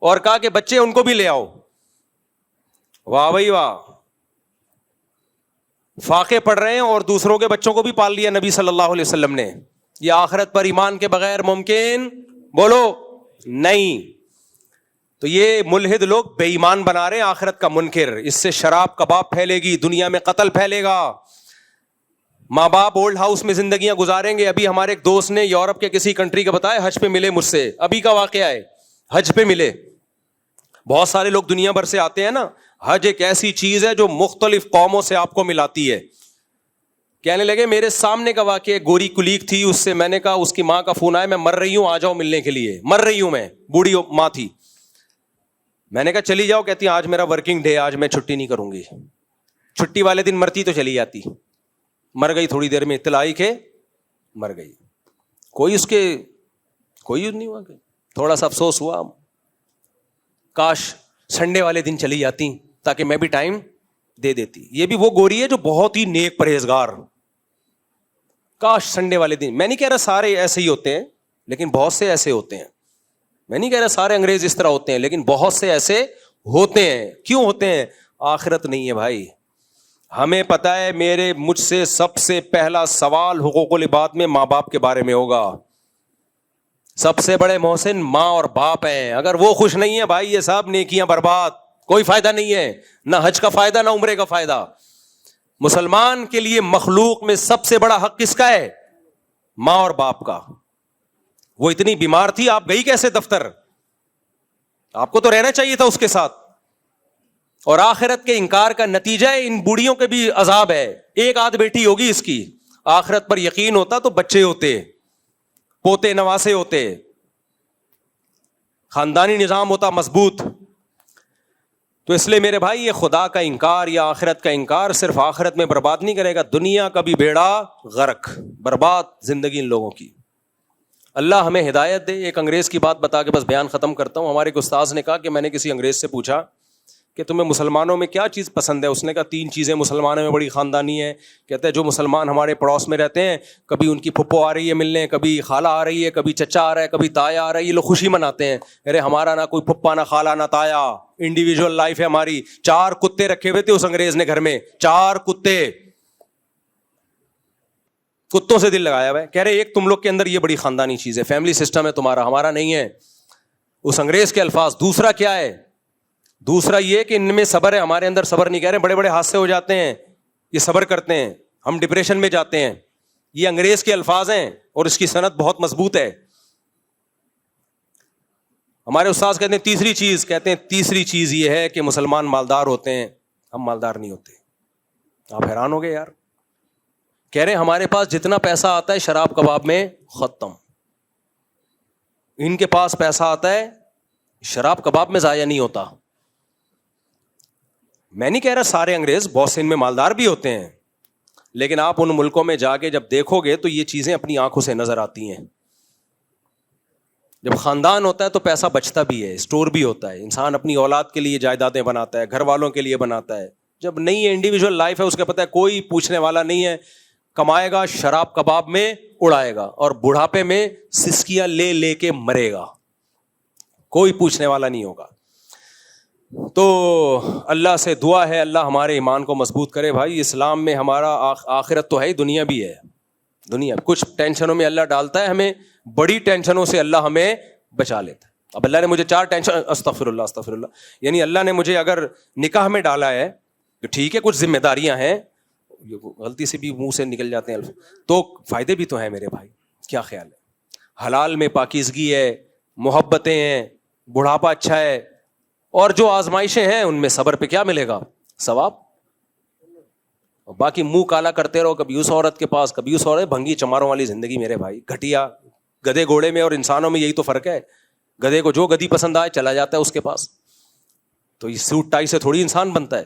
اور کہا کہ بچے ان کو بھی لے آؤ. واہ بھائی واہ, فاقے پڑھ رہے ہیں اور دوسروں کے بچوں کو بھی پال لیا نبی صلی اللہ علیہ وسلم نے. یہ آخرت پر ایمان کے بغیر ممکن بولو نہیں. تو یہ ملحد لوگ بے ایمان بنا رہے ہیں آخرت کا منکر. اس سے شراب کباب پھیلے گی, دنیا میں قتل پھیلے گا, ماں باپ اولڈ ہاؤس میں زندگیاں گزاریں گے. ابھی ہمارے ایک دوست نے یورپ کے کسی کنٹری کا بتایا, حج پہ ملے مجھ سے, ابھی کا واقعہ ہے, حج پہ ملے. بہت سارے لوگ دنیا بھر سے آتے ہیں نا, حج ایک ایسی چیز ہے جو مختلف قوموں سے آپ کو ملاتی ہے. کہنے لگے میرے سامنے کا واقعہ, گوری کلیگ تھی, اس سے میں نے کہا, اس کی ماں کا فون آیا, میں مر رہی ہوں, آ جاؤ ملنے کے لیے, مر رہی ہوں میں, بوڑھی ماں تھی. میں نے کہا چلی جاؤ, کہتی آج میرا ورکنگ ڈے, آج میں چھٹی نہیں کروں گی. چھٹی والے دن مرتی تو چلی جاتی, مر گئی تھوڑی دیر میں, اطلاع آئی کہ مر گئی. کوئی اس کے کوئی نہیں ہوا, تھوڑا سا افسوس ہوا, کاش سنڈے والے دن چلی جاتی تاکہ میں بھی ٹائم دے دیتی. یہ بھی وہ گوری ہے جو بہت ہی نیک پرہیزگار, کاش سنڈے والے دن. میں نہیں کہہ رہا سارے ایسے ہی ہوتے ہیں, لیکن بہت سے ایسے ہوتے ہیں. میں نہیں کہہ رہا سارے انگریز اس طرح ہوتے ہیں, لیکن بہت سے ایسے ہوتے ہیں. کیوں ہوتے ہیں؟ آخرت نہیں ہے بھائی. ہمیں پتا ہے مجھ سے سب سے پہلا سوال حقوق العباد میں ماں باپ کے بارے میں ہوگا. سب سے بڑے محسن ماں اور باپ ہیں. اگر وہ خوش نہیں ہے بھائی, یہ سب نیکیاں برباد, کوئی فائدہ نہیں ہے, نہ حج کا فائدہ نہ عمرے کا فائدہ. مسلمان کے لیے مخلوق میں سب سے بڑا حق کس کا ہے؟ ماں اور باپ کا. وہ اتنی بیمار تھی, آپ گئی کیسے دفتر؟ آپ کو تو رہنا چاہیے تھا اس کے ساتھ. اور آخرت کے انکار کا نتیجہ ان بوڑھیوں کے بھی عذاب ہے. ایک آدھ بیٹی ہوگی اس کی, آخرت پر یقین ہوتا تو بچے ہوتے, پوتے نواسے ہوتے, خاندانی نظام ہوتا مضبوط. تو اس لیے میرے بھائی, یہ خدا کا انکار یا آخرت کا انکار صرف آخرت میں برباد نہیں کرے گا, دنیا کا بھی بیڑا غرق, برباد زندگی ان لوگوں کی. اللہ ہمیں ہدایت دے. ایک انگریز کی بات بتا کے بس بیان ختم کرتا ہوں. ہمارے ایک استاذ نے کہا کہ میں نے کسی انگریز سے پوچھا کہ تمہیں مسلمانوں میں کیا چیز پسند ہے؟ اس نے کہا 3 چیزیں مسلمانوں میں بڑی خاندانی ہے. کہتے ہیں جو مسلمان ہمارے پڑوس میں رہتے ہیں, کبھی ان کی پھپھو آ رہی ہے ملنے, کبھی خالہ آ رہی ہے, کبھی چچا آ رہا ہے, کبھی تایا آ رہا ہے, یہ لوگ خوشی مناتے ہیں. ارے ہمارا نہ کوئی پھپھا, نہ خالہ, نہ تایا, انڈیویجول لائف ہے ہماری. 4 کتے رکھے ہوئے تھے اس انگریز نے گھر میں, 4 کتے, کتوں سے دل لگایا ہوا ہے. کہہ رہے ایک تم لوگ کے اندر یہ بڑی خاندانی چیز ہے, فیملی سسٹم ہے تمہارا, ہمارا نہیں ہے. اس انگریز کے الفاظ. دوسرا کیا ہے؟ دوسرا یہ کہ ان میں صبر ہے, ہمارے اندر صبر نہیں. کہہ رہے بڑے بڑے حادثے ہو جاتے ہیں, یہ صبر کرتے ہیں, ہم ڈپریشن میں جاتے ہیں. یہ انگریز کے الفاظ ہیں اور اس کی سند بہت مضبوط ہے. ہمارے استاد کہتے ہیں تیسری چیز, کہتے ہیں تیسری چیز یہ ہے کہ مسلمان مالدار ہوتے ہیں, ہم مالدار نہیں ہوتے. آپ حیران ہو گئے یار. کہہ رہے ہمارے پاس جتنا پیسہ آتا ہے شراب کباب میں ختم, ان کے پاس پیسہ آتا ہے شراب کباب میں ضائع نہیں ہوتا. میں نہیں کہہ رہا سارے انگریز, بہت سے ان میں مالدار بھی ہوتے ہیں, لیکن آپ ان ملکوں میں جا کے جب دیکھو گے تو یہ چیزیں اپنی آنکھوں سے نظر آتی ہیں. جب خاندان ہوتا ہے تو پیسہ بچتا بھی ہے, اسٹور بھی ہوتا ہے, انسان اپنی اولاد کے لیے جائیدادیں بناتا ہے, گھر والوں کے لیے بناتا ہے. جب نہیں ہے, انڈیویجول لائف ہے, اس کا پتہ ہے کوئی پوچھنے والا نہیں ہے, کمائے گا شراب کباب میں اڑائے گا, اور بڑھاپے میں سسکیاں لے لے کے مرے گا, کوئی پوچھنے والا نہیں ہوگا. تو اللہ سے دعا ہے اللہ ہمارے ایمان کو مضبوط کرے. بھائی اسلام میں ہمارا آخرت تو ہے ہی, دنیا بھی ہے. دنیا کچھ ٹینشنوں میں اللہ ڈالتا ہے ہمیں, بڑی ٹینشنوں سے اللہ ہمیں بچا لیتا ہے. اب اللہ نے مجھے 4 ٹینشن, استغفر اللہ, یعنی اللہ نے مجھے اگر نکاح میں ڈالا ہے تو ٹھیک ہے, کچھ ذمہ داریاں ہیں, غلطی سے بھی منہ سے نکل جاتے ہیں تو فائدے بھی تو ہیں میرے بھائی. کیا خیال ہے؟ حلال میں پاکیزگی ہے, محبتیں ہیں, بڑھاپا اچھا ہے, اور جو آزمائشیں ہیں ان میں صبر پہ کیا ملے گا؟ ثواب. باقی منہ کالا کرتے رہو, کبھی اس عورت کے پاس, کبھی اس عورت, بھنگی چماروں والی زندگی میرے بھائی, گھٹیا. گدھے گھوڑے میں اور انسانوں میں یہی تو فرق ہے. گدھے کو جو گدھی پسند آئے چلا جاتا ہے اس کے پاس. تو یہ سوٹ ٹائی سے تھوڑی انسان بنتا ہے.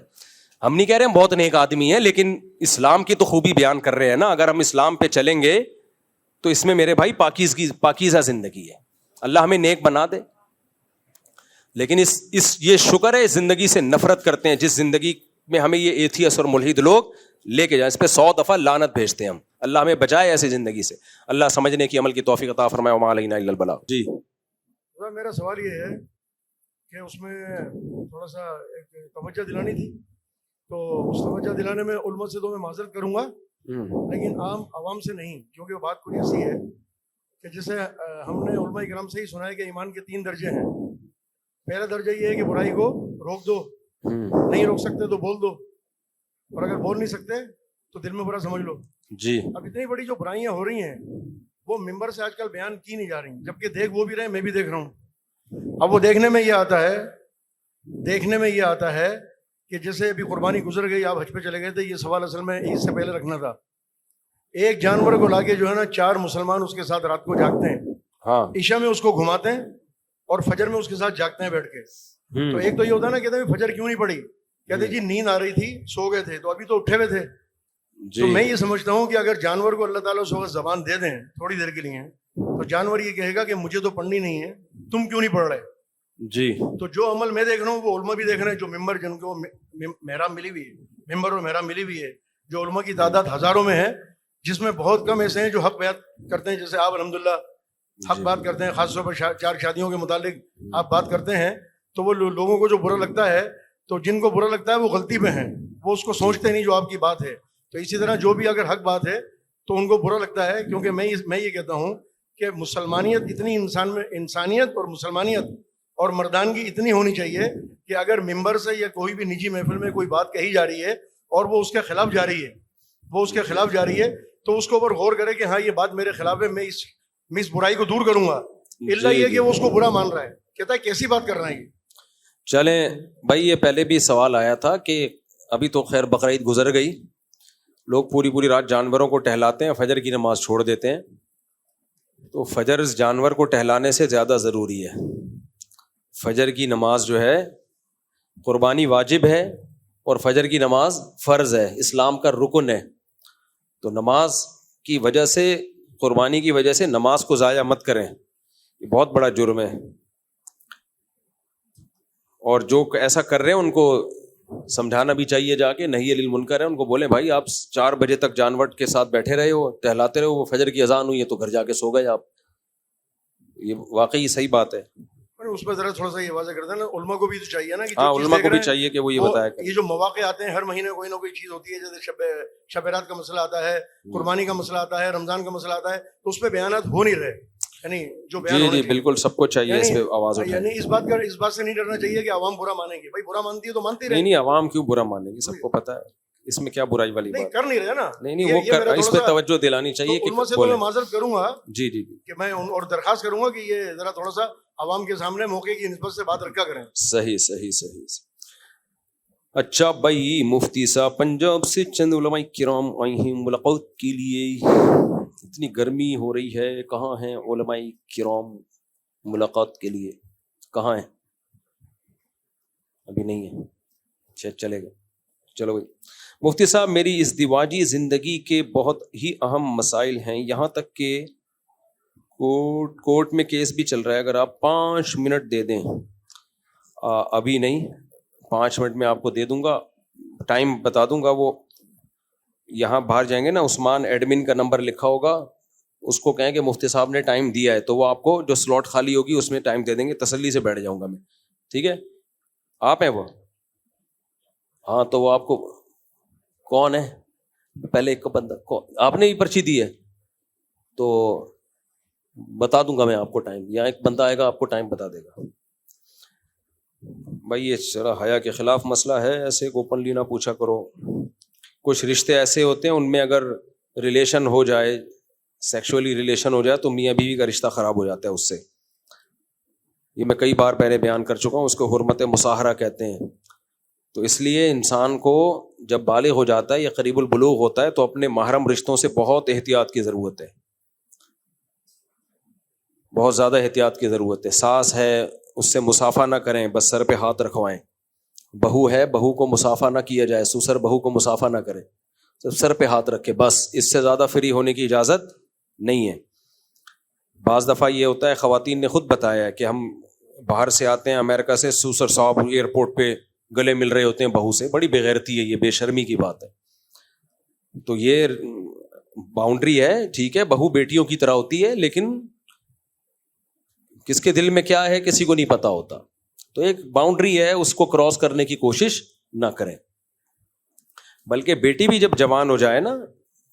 ہم نہیں کہہ رہے ہم بہت نیک آدمی ہیں, لیکن اسلام کی تو خوبی بیان کر رہے ہیں نا. اگر ہم اسلام پہ چلیں گے تو اس میں میرے بھائی پاکیزہ زندگی ہے. اللہ ہمیں نیک بنا دے. لیکن یہ شکر ہے, اس زندگی سے نفرت کرتے ہیں جس زندگی میں ہمیں یہ ایتھیس اور ملحد لوگ لے کے جائیں. اس پہ 100 دفعہ لعنت بھیجتے ہیں ہم. اللہ ہمیں بچائے ایسی زندگی سے. اللہ سمجھنے کی عمل کی توفیق عطا فرمائے. وما علینا الا البلاغ. جی میرا سوال یہ ہے کہ اس میں تھوڑا سا ایک توجہ دلانی تھی, تو اس توجہ دلانے میں علماء سے تو میں معذرت کروں گا, لیکن عوام سے نہیں, کیونکہ بات کچھ ایسی ہے کہ جیسے ہم نے علماء کرام سے ہی سنا ہے کہ ایمان کے 3 درجے ہیں. پہلا درجہ یہ ہے کہ برائی کو روک دو, نہیں روک سکتے تو بول دو, اور اگر بول نہیں سکتے تو دل میں برا سمجھ لو. جی اب اتنی بڑی جو برائیاں ہو رہی ہیں وہ ممبر سے آج کل بیان کی نہیں جا رہی, جبکہ دیکھ وہ بھی رہے, میں بھی دیکھ رہا ہوں. اب وہ دیکھنے میں یہ آتا ہے کہ جیسے ابھی قربانی گزر گئی, آپ حج پہ چلے گئے تھے, یہ سوال اصل میں عید سے پہلے رکھنا تھا. ایک جانور کو لا کے جو ہے نا 4 مسلمان اس کے ساتھ رات کو جاگتے ہیں, عشاء میں اس کو گھماتے ہیں اور فجر میں اس کے ساتھ جاگتے ہیں بیٹھ کے. تو ایک تو یہ ہوتا ہے نا, کہتے ہیں فجر کیوں نہیں پڑی, کہتے جی نیند آ رہی تھی, سو گئے تھے, تو ابھی تو اٹھے ہوئے تھے. تو میں یہ سمجھتا ہوں کہ اگر جانور کو اللہ تعالیٰ اس وقت زبان دے دیں تھوڑی دیر کے لیے, تو جانور یہ کہے گا کہ مجھے تو پڑھنی نہیں ہے, تم کیوں نہیں پڑھ رہے. جی تو جو عمل میں دیکھ رہا ہوں وہ علماء بھی دیکھ رہے ہیں, جو ممبر جن کو محراب ملی ہوئی ہے, ممبر اور محراب ملی ہوئی ہے, جو علماء کی تعداد ہزاروں میں ہے, جس میں بہت کم ایسے ہیں جو حق بیان کرتے ہیں. جیسے آپ الحمدللہ حق بات کرتے ہیں, خاص طور پر 4 شادیوں کے متعلق آپ بات کرتے ہیں, تو وہ لوگوں کو جو برا لگتا ہے, تو جن کو برا لگتا ہے وہ غلطی پہ ہیں, وہ اس کو سوچتے نہیں جو آپ کی بات ہے. تو اسی طرح جو بھی اگر حق بات ہے تو ان کو برا لگتا ہے, کیونکہ میں یہ کہتا ہوں کہ مسلمانیت اتنی انسان میں, انسانیت اور مسلمانیت اور مردانگی اتنی ہونی چاہیے کہ اگر ممبر سے یا کوئی بھی نجی محفل میں کوئی بات کہی جا رہی ہے اور وہ اس کے خلاف جا رہی ہے, تو اس کے اوپر غور کرے کہ ہاں یہ بات میرے خلاف ہے, میں اس برائی کو دور کروں گا. اللہ یہ کہ وہ اس کو برا مان رہا ہے, کہتا ہے کیسی بات کر رہا ہے یہ. چلیں بھائی, یہ پہلے بھی سوال آیا تھا کہ ابھی تو خیر بقرعید گزر گئی, لوگ پوری رات جانوروں کو ٹہلاتے ہیں, فجر کی نماز چھوڑ دیتے ہیں. تو فجر اس جانور کو ٹہلانے سے زیادہ ضروری ہے. فجر کی نماز جو ہے, قربانی واجب ہے اور فجر کی نماز فرض ہے, اسلام کا رکن ہے. تو نماز کی وجہ سے, قربانی کی وجہ سے نماز کو ضائع مت کریں, یہ بہت بڑا جرم ہے. اور جو ایسا کر رہے ہیں ان کو سمجھانا بھی چاہیے, جا کے نہی عن المنکر ہے, ان کو بولیں بھائی آپ 4 بجے تک جانور کے ساتھ بیٹھے رہے ہو, ٹہلاتے رہے ہو, وہ فجر کی اذان ہوئی ہے تو گھر جا کے سو گئے آپ. یہ واقعی صحیح بات ہے. اس پہ ذرا تھوڑا سا یہ واضح کر دینا, علماء کو بھی تو چاہیے نا کہ ہاں, علماء کو بھی چاہیے کہ وہ یہ بتایا. یہ جو مواقع آتے ہیں ہر مہینے کوئی نہ کوئی چیز ہوتی ہے, جیسے شب برات کا مسئلہ آتا ہے, قربانی کا مسئلہ آتا ہے, رمضان کا مسئلہ آتا ہے, تو اس پہ بیانات ہو نہیں رہے. یعنی جو بیان جی بالکل سب کو چاہیے اس پہ آواز اٹھائیں. یعنی اس بات سے نہیں ڈرنا چاہیے کہ عوام برا مانیں گے. بھائی برا مانتی ہے تو مانتی رہے. نہیں عوام کیوں برا مانیں گے, سب کو پتا ہے, اس میں کیا برائی والی بات. کر نہیں رہے نا. نہیں وہ اس پہ توجہ دلانی چاہیے. علماء سے تو میں معذرت کروں گا جی کہ میں اور درخواست کروں گا کہ یہ ذرا تھوڑا سا عوام کے سامنے موقع کی نسبت سے بات رکھا کریں. صحیح. اچھا بھائی, مفتی صاحب پنجاب سے چند علماء کرام آئے ہیں ملاقات کے لیے. اتنی گرمی ہو رہی ہے, کہاں ہیں علماء کرام ملاقات کے لیے, کہاں ہیں؟ ابھی نہیں ہے, چلے گا. چلو بھائی. مفتی صاحب, میری ازدواجی زندگی کے بہت ہی اہم مسائل ہیں, یہاں تک کہ کورٹ میں کیس بھی چل رہا ہے. اگر آپ 5 منٹ دے دیں, ابھی نہیں 5 منٹ میں آپ کو دے دوں گا, ٹائم بتا دوں گا. وہ یہاں باہر جائیں گے نا, عثمان ایڈمن کا نمبر لکھا ہوگا, اس کو کہیں کہ مفتی صاحب نے ٹائم دیا ہے, تو وہ آپ کو جو سلاٹ خالی ہوگی اس میں ٹائم دے دیں گے. تسلی سے بیٹھ جاؤں گا میں, ٹھیک ہے؟ آپ ہیں وہ؟ ہاں, تو وہ آپ کو کون ہے پہلے ایک بندہ, آپ نے ہی پرچی دی ہے تو بتا دوں گا میں آپ کو ٹائم, یا ایک بندہ آئے گا آپ کو ٹائم بتا دے گا. بھائی یہ ذرا حیا کے خلاف مسئلہ ہے, ایسے اوپنلی نہ پوچھا کرو. کچھ رشتے ایسے ہوتے ہیں ان میں اگر ریلیشن ہو جائے, سیکشولی ریلیشن ہو جائے, تو میاں بیوی کا رشتہ خراب ہو جاتا ہے اس سے. یہ میں کئی بار پہلے بیان کر چکا ہوں, اس کو حرمت مصاہرہ کہتے ہیں. تو اس لیے انسان کو جب بالغ ہو جاتا ہے یا قریب البلوغ ہوتا ہے تو اپنے محرم رشتوں سے بہت احتیاط کی ضرورت ہے, بہت زیادہ احتیاط کی ضرورت ہے. ساس ہے, اس سے مصافحہ نہ کریں, بس سر پہ ہاتھ رکھوائیں, بہو ہے, بہو کو مسافہ نہ کیا جائے, سسر بہو کو مسافہ نہ کرے, صرف سر پہ ہاتھ رکھے بس, اس سے زیادہ فری ہونے کی اجازت نہیں ہے. بعض دفعہ یہ ہوتا ہے, خواتین نے خود بتایا ہے کہ ہم باہر سے آتے ہیں امریکہ سے, سسر صاحب ایئرپورٹ پہ گلے مل رہے ہوتے ہیں بہو سے, بڑی بے غیرتی ہے یہ, بے شرمی کی بات ہے. تو یہ باؤنڈری ہے, ٹھیک ہے, بہو بیٹیوں کی طرح ہوتی ہے, لیکن کس کے دل میں کیا ہے کسی کو نہیں پتا ہوتا. تو ایک باؤنڈری ہے, اس کو کراس کرنے کی کوشش نہ کریں. بلکہ بیٹی بھی جب جوان ہو جائے نا,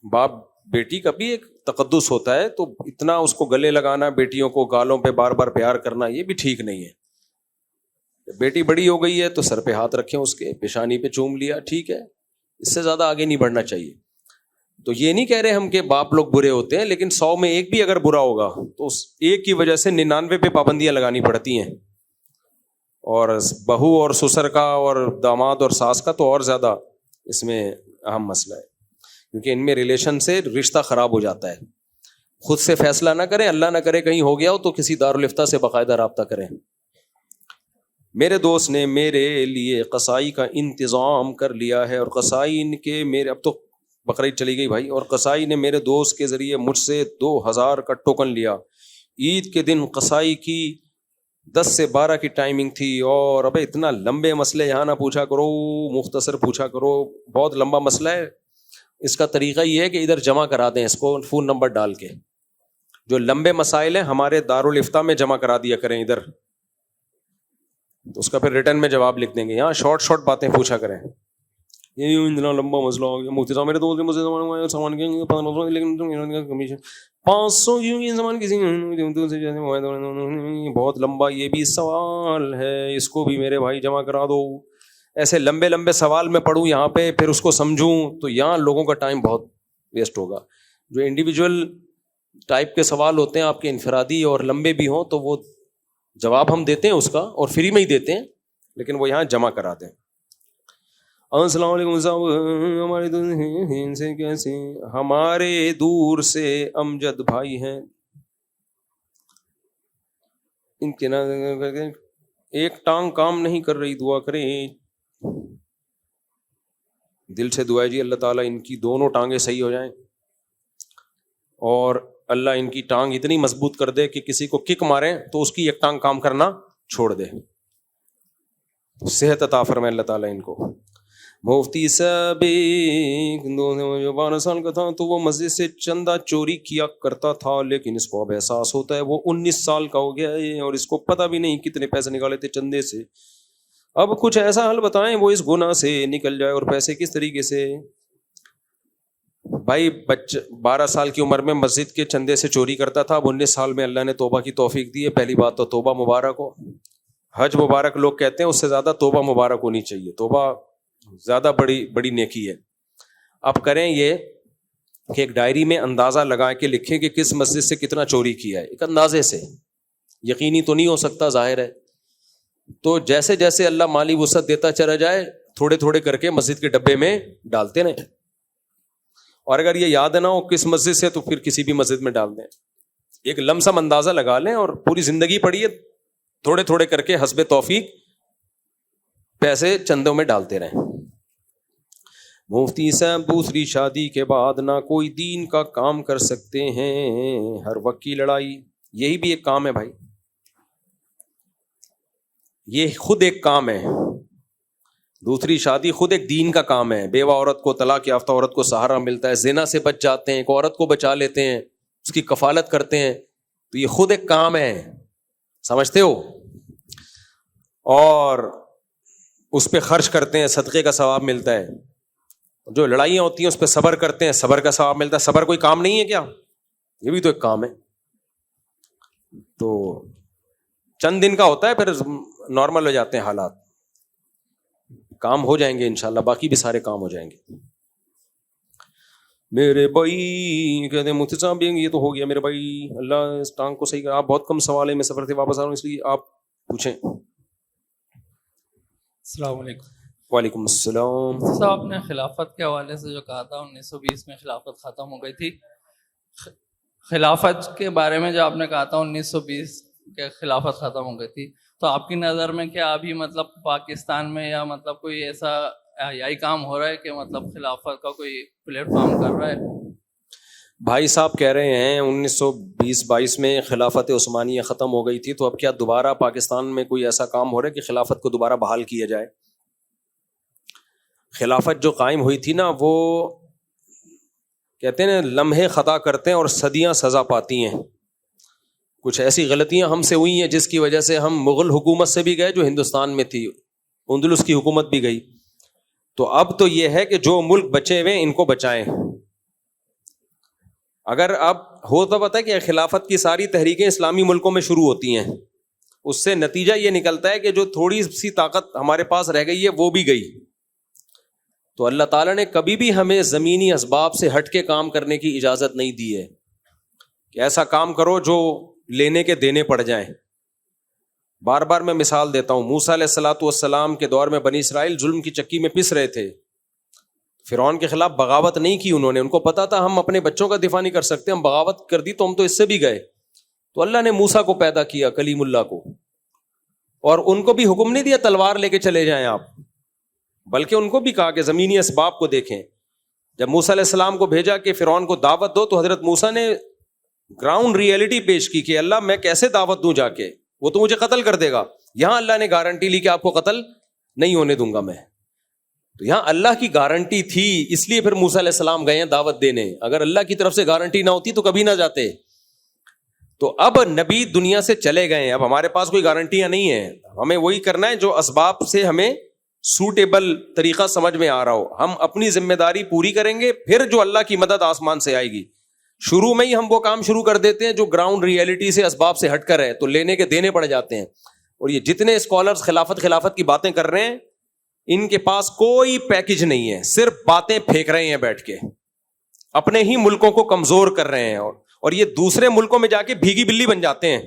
باپ بیٹی کا بھی ایک تقدس ہوتا ہے, تو اتنا اس کو گلے لگانا, بیٹیوں کو گالوں پہ بار بار پیار کرنا, یہ بھی ٹھیک نہیں ہے. بیٹی بڑی ہو گئی ہے تو سر پہ ہاتھ رکھیں, اس کے پیشانی پہ چوم لیا, ٹھیک ہے, اس سے زیادہ آگے نہیں بڑھنا چاہیے. تو یہ نہیں کہہ رہے ہم کہ باپ لوگ برے ہوتے ہیں, لیکن 100 میں ایک بھی اگر برا ہوگا تو اس ایک کی وجہ سے 99 پہ پابندیاں لگانی پڑتی ہیں. اور بہو اور سسر کا اور داماد اور ساس کا تو اور زیادہ اس میں اہم مسئلہ ہے, کیونکہ ان میں ریلیشن سے رشتہ خراب ہو جاتا ہے. خود سے فیصلہ نہ کریں, اللہ نہ کرے کہیں ہو گیا ہو تو کسی دارالفتہ سے باقاعدہ رابطہ کریں. میرے دوست نے میرے لیے قصائی کا انتظام کر لیا ہے, اور قصائی ان کے میرے, اب تو بقرعید چلی گئی بھائی, اور قصائی نے میرے دوست کے ذریعے مجھ سے 2000 کا ٹوکن لیا. عید کے دن قصائی کی 10 سے 12 کی ٹائمنگ تھی, اور ابے اتنا لمبے مسئلے یہاں نہ پوچھا کرو, مختصر پوچھا کرو, بہت لمبا مسئلہ ہے. اس کا طریقہ یہ ہے کہ ادھر جمع کرا دیں اس کو فون نمبر ڈال کے, جو لمبے مسائل ہیں ہمارے دارالفتہ میں جمع کرا دیا کریں ادھر, تو اس کا پھر ریٹرن میں جواب لکھ دیں گے. یہاں شارٹ باتیں پوچھا کریں. یہ اتنا لمبا مسئلہ ہو گیا, مفتی صاحب میرے دوست مجھے سامان کمیشن 500 کیوں سامان کسی بہت لمبا, یہ بھی سوال ہے, اس کو بھی میرے بھائی جمع کرا دو. ایسے لمبے لمبے سوال میں پڑھوں یہاں پہ, پھر اس کو سمجھوں, تو یہاں لوگوں کا ٹائم بہت ویسٹ ہوگا. جو انڈیویجول ٹائپ کے سوال ہوتے ہیں آپ کے انفرادی اور لمبے بھی ہوں, تو وہ جواب ہم دیتے ہیں اس کا, اور فری میں ہی دیتے ہیں, لیکن وہ یہاں جمع کرا دیں. السلام علیکم صاحب, ہمارے دور سے کیسے, ہمارے دور سے امجد بھائی ہیں, ان کے نا ایک ٹانگ کام نہیں کر رہی, دعا کریں. دل سے دعا ہے جی, اللہ تعالیٰ ان کی دونوں ٹانگیں صحیح ہو جائیں, اور اللہ ان کی ٹانگ اتنی مضبوط کر دے کہ کسی کو کک ماریں تو اس کی ایک ٹانگ کام کرنا چھوڑ دے. صحت عطا فرمائے اللہ تعالیٰ ان کو. مفتی صاحب 12 سال کا تھا تو وہ مسجد سے چندہ چوری کیا کرتا تھا, لیکن اس کو اب احساس ہوتا ہے وہ 19 سال کا ہو گیا ہے, اور اس کو پتہ بھی نہیں کتنے پیسے نکالے تھے چندے سے. اب کچھ ایسا حل بتائیں وہ اس گناہ سے نکل جائے, اور پیسے کس طریقے سے. بھائی 12 سال کی عمر میں مسجد کے چندے سے چوری کرتا تھا, اب 19 سال میں اللہ نے توبہ کی توفیق دی ہے. پہلی بات تو توبہ مبارک ہو. حج مبارک لوگ کہتے ہیں, اس سے زیادہ توبہ مبارک ہونی چاہیے. توبہ زیادہ بڑی نیکی ہے. اب کریں یہ کہ ایک ڈائری میں اندازہ لگا کے لکھیں کہ کس مسجد سے کتنا چوری کیا ہے, ایک اندازے سے. یقینی تو نہیں ہو سکتا, ظاہر ہے. تو جیسے جیسے اللہ مالی وسعت دیتا چلا جائے, تھوڑے تھوڑے کر کے مسجد کے ڈبے میں ڈالتے رہیں, اور اگر یہ یاد نہ ہو کس مسجد سے تو پھر کسی بھی مسجد میں ڈال دیں. ایک لمسم اندازہ لگا لیں, اور پوری زندگی پڑھیے, تھوڑے تھوڑے کر کے حسب توفیق پیسے چندوں میں ڈالتے رہیں. مفتی صاحب دوسری شادی کے بعد نہ کوئی دین کا کام کر سکتے ہیں, ہر وقت کی لڑائی. یہی بھی ایک کام ہے بھائی, یہ خود ایک کام ہے. دوسری شادی خود ایک دین کا کام ہے. بیوہ عورت کو, طلاق یافتہ عورت کو سہارا ملتا ہے, زنا سے بچ جاتے ہیں, ایک عورت کو بچا لیتے ہیں, اس کی کفالت کرتے ہیں. تو یہ خود ایک کام ہے, سمجھتے ہو. اور اس پہ خرچ کرتے ہیں, صدقے کا ثواب ملتا ہے. جو لڑائیاں ہوتی ہیں اس پہ صبر کرتے ہیں, صبر کا ثواب ملتا ہے. صبر کوئی کام نہیں ہے کیا؟ یہ بھی تو ایک کام ہے. تو چند دن کا ہوتا ہے, پھر نارمل ہو جاتے ہیں حالات, کام ہو جائیں گے انشاءاللہ, باقی بھی سارے کام ہو جائیں گے. میرے بھائی کہتے ہیں مفتی صاحب یہ تو ہو گیا میرے بھائی, اللہ اس ٹانگ کو صحیح کر. آپ بہت کم سوال ہے, میں سفر سے واپس آ رہا ہوں, اس لیے آپ پوچھیں. السلام علیکم. وعلیکم السلام. صاحب آپ نے خلافت کے حوالے سے جو کہا تھا 1920 میں خلافت ختم ہو گئی تھی, خلافت کے بارے میں جو آپ نے کہا تھا 1920 کہ خلافت ختم ہو گئی تھی، تو آپ کی نظر میں کیا ابھی مطلب پاکستان میں یا مطلب کوئی ایسا احیائی کام ہو رہا ہے کہ مطلب خلافت کا کوئی پلیٹ فارم کر رہا ہے؟ بھائی صاحب کہہ رہے ہیں 1920-22 میں خلافت عثمانیہ ختم ہو گئی تھی، تو اب کیا دوبارہ پاکستان میں کوئی ایسا کام ہو رہا ہے کہ خلافت کو دوبارہ بحال کیا جائے؟ خلافت جو قائم ہوئی تھی نا، وہ کہتے ہیں لمحے خطا کرتے ہیں اور صدیاں سزا پاتی ہیں. کچھ ایسی غلطیاں ہم سے ہوئی ہیں جس کی وجہ سے ہم مغل حکومت سے بھی گئے جو ہندوستان میں تھی، اندلس کی حکومت بھی گئی. تو اب تو یہ ہے کہ جو ملک بچے ہوئے ان کو بچائیں. اگر اب ہو تو پتہ ہے کہ خلافت کی ساری تحریکیں اسلامی ملکوں میں شروع ہوتی ہیں، اس سے نتیجہ یہ نکلتا ہے کہ جو تھوڑی سی طاقت ہمارے پاس رہ گئی ہے وہ بھی گئی. تو اللہ تعالیٰ نے کبھی بھی ہمیں زمینی اسباب سے ہٹ کے کام کرنے کی اجازت نہیں دی ہے کہ ایسا کام کرو جو لینے کے دینے پڑ جائیں. بار بار میں مثال دیتا ہوں، موسیٰ علیہ الصلوۃ والسلام کے دور میں بنی اسرائیل ظلم کی چکی میں پس رہے تھے. فرعون کے خلاف بغاوت نہیں کی انہوں نے، ان کو پتا تھا ہم اپنے بچوں کا دفاع نہیں کر سکتے، ہم بغاوت کر دی تو ہم تو اس سے بھی گئے. تو اللہ نے موسیٰ کو پیدا کیا، کلیم اللہ کو، اور ان کو بھی حکم نہیں دیا تلوار لے کے چلے جائیں آپ، بلکہ ان کو بھی کہا کہ زمینی اسباب کو دیکھیں. جب موسیٰ علیہ السلام کو بھیجا کہ فرعون کو دعوت دو، تو حضرت موسیٰ نے گراؤنڈ ریئلٹی پیش کی کہ اللہ میں کیسے دعوت دوں جا کے، وہ تو مجھے قتل کر دے گا. یہاں اللہ نے گارنٹی لی کہ آپ کو قتل نہیں ہونے دوں گا میں. تو یہاں اللہ کی گارنٹی تھی، اس لیے پھر موسیٰ علیہ السلام گئے ہیں دعوت دینے. اگر اللہ کی طرف سے گارنٹی نہ ہوتی تو کبھی نہ جاتے. تو اب نبی دنیا سے چلے گئے ہیں، اب ہمارے پاس کوئی گارنٹیاں نہیں ہیں، ہمیں وہی کرنا ہے جو اسباب سے ہمیں سوٹیبل طریقہ سمجھ میں آ رہا ہو. ہم اپنی ذمہ داری پوری کریں گے، پھر جو اللہ کی مدد آسمان سے آئے گی. شروع میں ہی ہم وہ کام شروع کر دیتے ہیں جو گراؤنڈ ریئلٹی سے اسباب سے ہٹ کر ہے، تو لینے کے دینے پڑ جاتے ہیں. اور یہ جتنے اسکالرز خلافت کی باتیں کر رہے ہیں، ان کے پاس کوئی پیکج نہیں ہے، صرف باتیں پھینک رہے ہیں بیٹھ کے، اپنے ہی ملکوں کو کمزور کر رہے ہیں. اور یہ دوسرے ملکوں میں جا کے بھیگی بلی بن جاتے ہیں،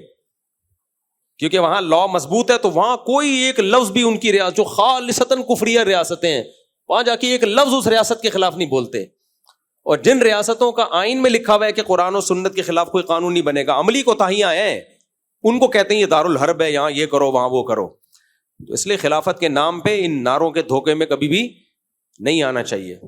کیونکہ وہاں لا مضبوط ہے، تو وہاں کوئی ایک لفظ بھی ان کی ریاست جو خالصتاً کفریہ ریاستیں ہیں، وہاں جا کے ایک لفظ اس ریاست کے خلاف نہیں بولتے. اور جن ریاستوں کا آئین میں لکھا ہوا ہے کہ قرآن و سنت کے خلاف کوئی قانون نہیں بنے گا، عملی کوتاہیاں ہیں، ان کو کہتے ہیں یہ دارالحرب ہے، یہاں یہ کرو وہاں وہ کرو. تو اس لیے خلافت کے نام پہ ان نعروں کے دھوکے میں کبھی بھی نہیں آنا چاہیے.